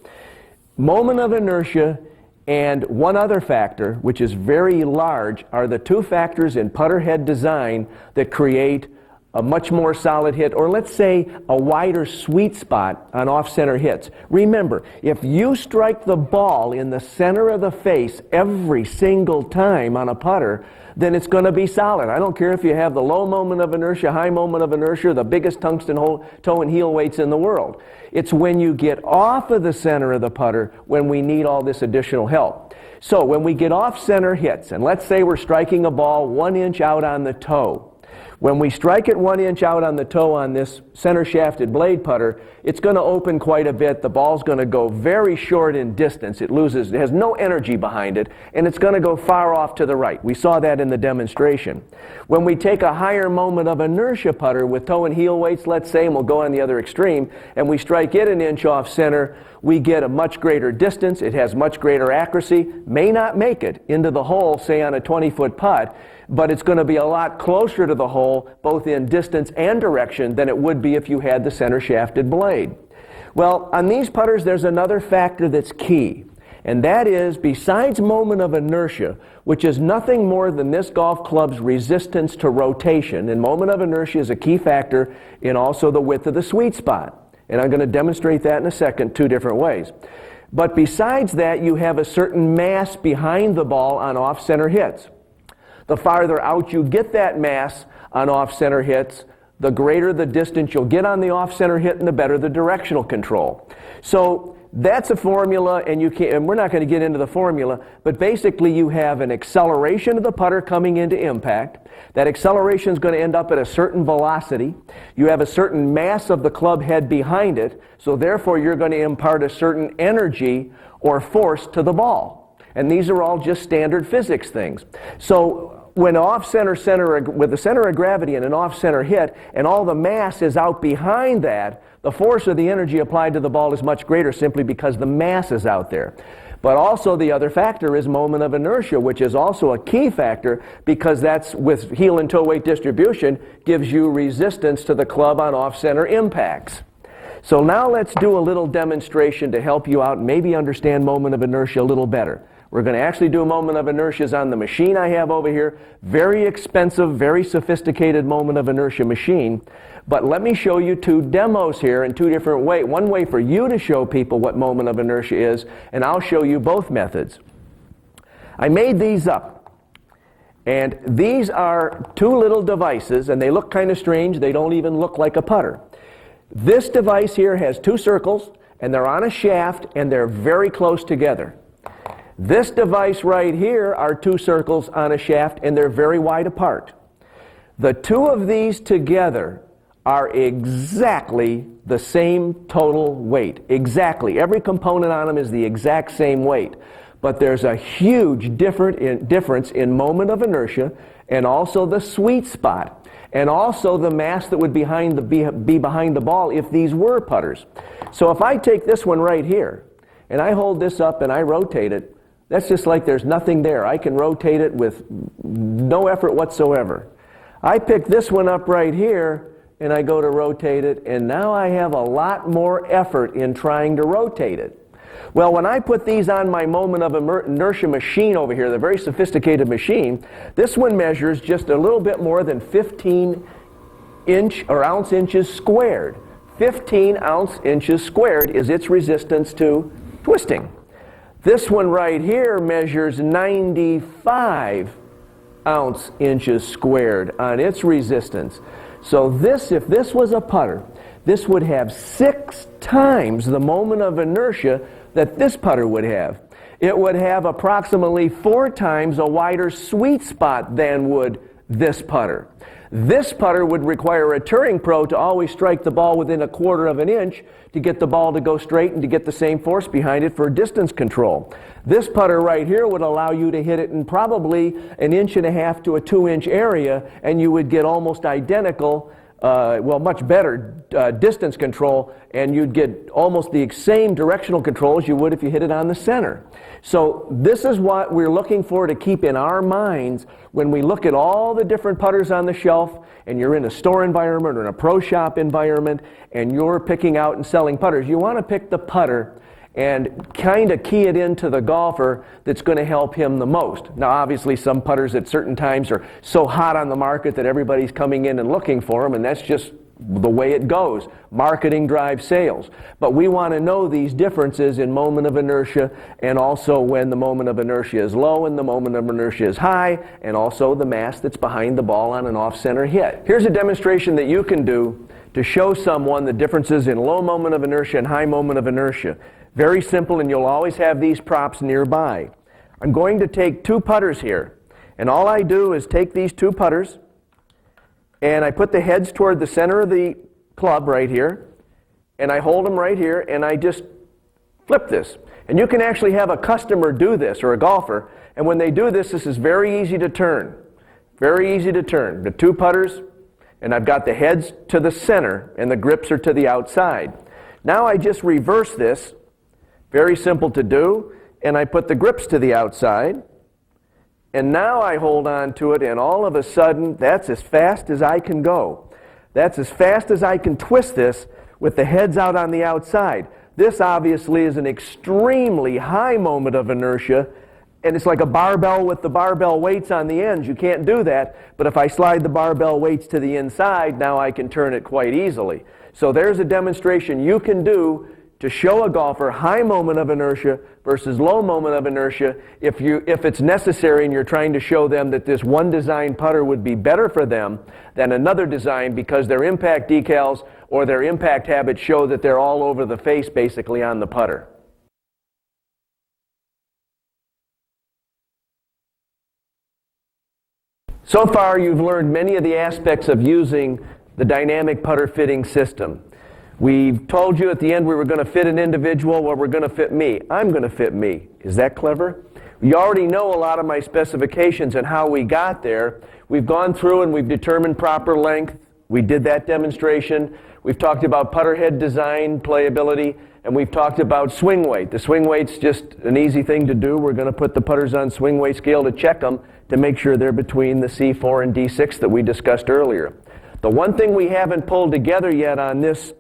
Speaker 1: Moment of inertia and one other factor, which is very large, are the two factors in putter head design that create a much more solid hit, or let's say a wider sweet spot on off-center hits. Remember, if you strike the ball in the center of the face every single time on a putter, then it's going to be solid. I don't care if you have the low moment of inertia, high moment of inertia, the biggest tungsten toe and heel weights in the world. It's when you get off of the center of the putter when we need all this additional help. So when we get off-center hits, and let's say we're striking a ball 1 inch out on the toe, when we strike it 1 inch out on the toe on this center shafted blade putter, it's going to open quite a bit. The ball's going to go very short in distance. It has no energy behind it, and it's going to go far off to the right. We saw that in the demonstration. When we take a higher moment of inertia putter with toe and heel weights, let's say, and we'll go on the other extreme, and we strike it 1 inch off center, we get a much greater distance. It has much greater accuracy. May not make it into the hole, say on a 20-foot putt, but it's going to be a lot closer to the hole, both in distance and direction, than it would be if you had the center shafted blade. Well, on these putters, there's another factor that's key, and that is, besides moment of inertia, which is nothing more than this golf club's resistance to rotation, and moment of inertia is a key factor in also the width of the sweet spot. And I'm going to demonstrate that in a second, 2 different ways. But besides that, you have a certain mass behind the ball on off-center hits. The farther out you get that mass on off-center hits, the greater the distance you'll get on the off-center hit and the better the directional control. So that's a formula, and we're not going to get into the formula, but basically you have an acceleration of the putter coming into impact. That acceleration is going to end up at a certain velocity. You have a certain mass of the club head behind it, so therefore you're going to impart a certain energy or force to the ball. And these are all just standard physics things. So when off-center with the center of gravity and an off-center hit, and all the mass is out behind that, the force or the energy applied to the ball is much greater simply because the mass is out there. But also the other factor is moment of inertia, which is also a key factor because that's, with heel and toe weight distribution, gives you resistance to the club on off-center impacts. So now let's do a little demonstration to help you out and maybe understand moment of inertia a little better. We're going to actually do a moment of inertias on the machine I have over here. Very expensive, very sophisticated moment of inertia machine. But let me show you 2 demos here in 2 different ways. One way for you to show people what moment of inertia is, and I'll show you both methods. I made these up. And these are 2 little devices, and they look kind of strange. They don't even look like a putter. This device here has 2 circles, and they're on a shaft, and they're very close together. This device right here are 2 circles on a shaft, and they're very wide apart. The 2 of these together are exactly the same total weight. Exactly. Every component on them is the exact same weight. But there's a huge difference in moment of inertia, and also the sweet spot, and also the mass that would be behind the ball if these were putters. So if I take this one right here, and I hold this up and I rotate it, that's just like there's nothing there. I can rotate it with no effort whatsoever. I pick this one up right here, and I go to rotate it, and now I have a lot more effort in trying to rotate it. Well, when I put these on my moment of inertia machine over here, the very sophisticated machine, this one measures just a little bit more than 15 ounce inches squared. 15 ounce inches squared is its resistance to twisting. This one right here measures 95 ounce inches squared on its resistance. So this, if this was a putter, this would have 6 times the moment of inertia that this putter would have. It would have approximately 4 times a wider sweet spot than would this putter. This putter would require a touring pro to always strike the ball within 1/4 of an inch to get the ball to go straight and to get the same force behind it for distance control. This putter right here would allow you to hit it in probably 1.5 inch to a 2-inch area, and you would get almost identical, much better distance control, and you'd get almost the same directional control as you would if you hit it on the center. So this is what we're looking for to keep in our minds when we look at all the different putters on the shelf, and you're in a store environment or in a pro shop environment, and you're picking out and selling putters. You want to pick the putter and kind of key it into the golfer that's going to help him the most. Now, obviously, some putters at certain times are so hot on the market that everybody's coming in and looking for them, and that's just the way it goes. Marketing drives sales. But we want to know these differences in moment of inertia, and also when the moment of inertia is low and the moment of inertia is high, and also the mass that's behind the ball on an off-center hit. Here's a demonstration that you can do to show someone the differences in low moment of inertia and high moment of inertia. Very simple, and you'll always have these props nearby. I'm going to take 2 putters here, and all I do is take these 2 putters, and I put the heads toward the center of the club right here, and I hold them right here, and I just flip this. And you can actually have a customer do this, or a golfer, and when they do this, this is very easy to turn. Very easy to turn. The 2 putters, and I've got the heads to the center, and the grips are to the outside. Now I just reverse this. Very simple to do, and I put the grips to the outside, and now I hold on to it, and all of a sudden, that's as fast as I can go. That's as fast as I can twist this with the heads out on the outside. This obviously is an extremely high moment of inertia, and it's like a barbell with the barbell weights on the ends. You can't do that, but if I slide the barbell weights to the inside, now I can turn it quite easily. So there's a demonstration you can do to show a golfer high moment of inertia versus low moment of inertia if it's necessary and you're trying to show them that this one design putter would be better for them than another design because their impact decals or their impact habits show that they're all over the face basically on the putter. So far you've learned many of the aspects of using the dynamic putter fitting system. We've told you at the end we were going to fit an individual, well, we're going to fit me. I'm going to fit me. Is that clever? You already know a lot of my specifications and how we got there. We've gone through and we've determined proper length. We did that demonstration. We've talked about putter head design, playability, and we've talked about swing weight. The swing weight's just an easy thing to do. We're going to put the putters on swing weight scale to check them to make sure they're between the C4 and D6 that we discussed earlier. The one thing we haven't pulled together yet on this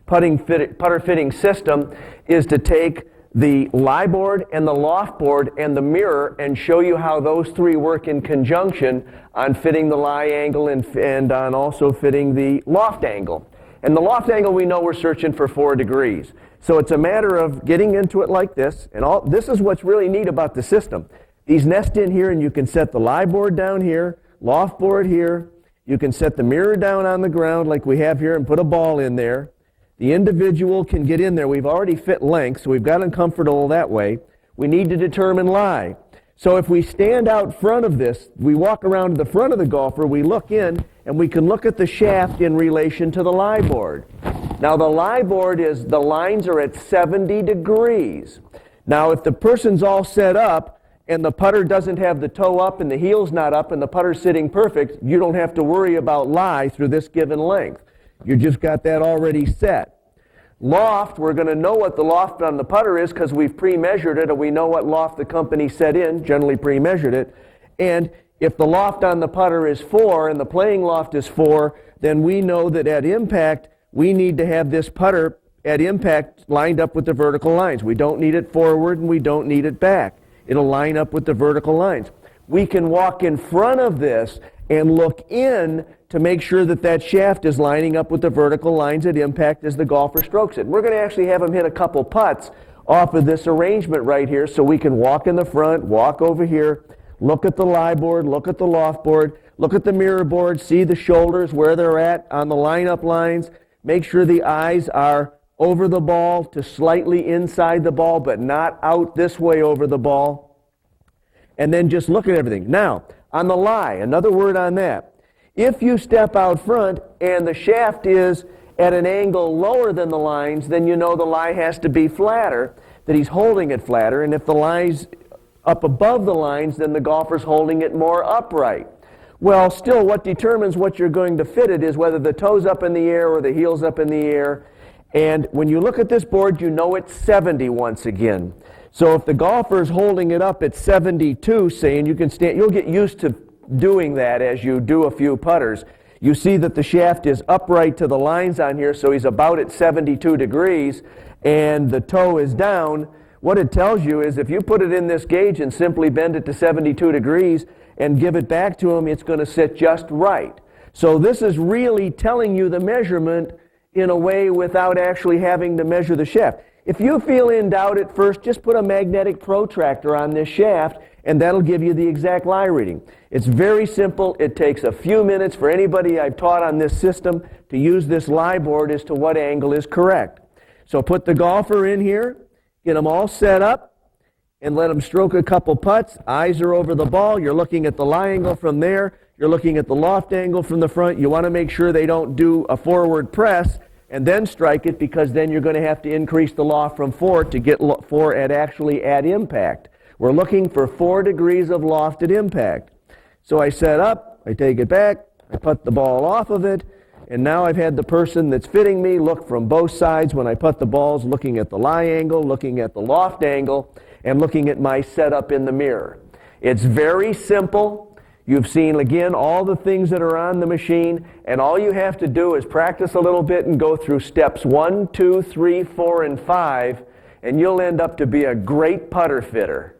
Speaker 1: putter fitting system is to take the lie board and the loft board and the mirror and show you how those 3 work in conjunction on fitting the lie angle and on also fitting the loft angle. And the loft angle, we know we're searching for 4 degrees. So it's a matter of getting into it like this, and this is what's really neat about the system. These nest in here, and you can set the lie board down here, loft board here. You can set the mirror down on the ground like we have here and put a ball in there. The individual can get in there. We've already fit length, so we've got them comfortable that way. We need to determine lie. So if we stand out front of this, we walk around to the front of the golfer, we look in, and we can look at the shaft in relation to the lie board. Now the lie board is, the lines are at 70 degrees. Now if the person's all set up, and the putter doesn't have the toe up and the heel's not up and the putter's sitting perfect, you don't have to worry about lie through this given length. You just got that already set. Loft, we're going to know what the loft on the putter is because we've pre-measured it, and we know what loft the company set in, generally pre-measured it. And if the loft on the putter is 4 and the playing loft is 4, then we know that at impact, we need to have this putter at impact lined up with the vertical lines. We don't need it forward and we don't need it back. It'll line up with the vertical lines. We can walk in front of this and look in to make sure that that shaft is lining up with the vertical lines at impact as the golfer strokes it. We're going to actually have him hit a couple putts off of this arrangement right here, so we can walk in the front, walk over here, look at the lie board, look at the loft board, look at the mirror board, see the shoulders, where they're at on the lineup lines, make sure the eyes are over the ball to slightly inside the ball, but not out this way over the ball. And then just look at everything. Now, on the lie, another word on that. If you step out front and the shaft is at an angle lower than the lines, then you know the lie has to be flatter, that he's holding it flatter. And if the lie's up above the lines, then the golfer's holding it more upright. Well, still, what determines what you're going to fit it is whether the toe's up in the air or the heel's up in the air. And when you look at this board, you know it's 70 once again. So if the golfer's holding it up at 72, saying you can stand, you'll get used to doing that as you do a few putters. You see that the shaft is upright to the lines on here, so he's about at 72 degrees, and the toe is down. What it tells you is if you put it in this gauge and simply bend it to 72 degrees and give it back to him, it's going to sit just right. So this is really telling you the measurement in a way without actually having to measure the shaft. If you feel in doubt at first, just put a magnetic protractor on this shaft and that'll give you the exact lie reading. It's very simple. It takes a few minutes for anybody I've taught on this system to use this lie board as to what angle is correct. So put the golfer in here, get them all set up, and let them stroke a couple putts. Eyes are over the ball. You're looking at the lie angle from there. You're looking at the loft angle from the front. You want to make sure they don't do a forward press and then strike it, because then you're going to have to increase the loft from 4 to get 4 at impact. We're looking for 4 degrees of loft at impact. So I set up, I take it back, I put the ball off of it, and now I've had the person that's fitting me look from both sides when I put the balls, looking at the lie angle, looking at the loft angle, and looking at my setup in the mirror. It's very simple. You've seen, again, all the things that are on the machine, and all you have to do is practice a little bit and go through steps 1, 2, 3, 4, and 5, and you'll end up to be a great putter fitter.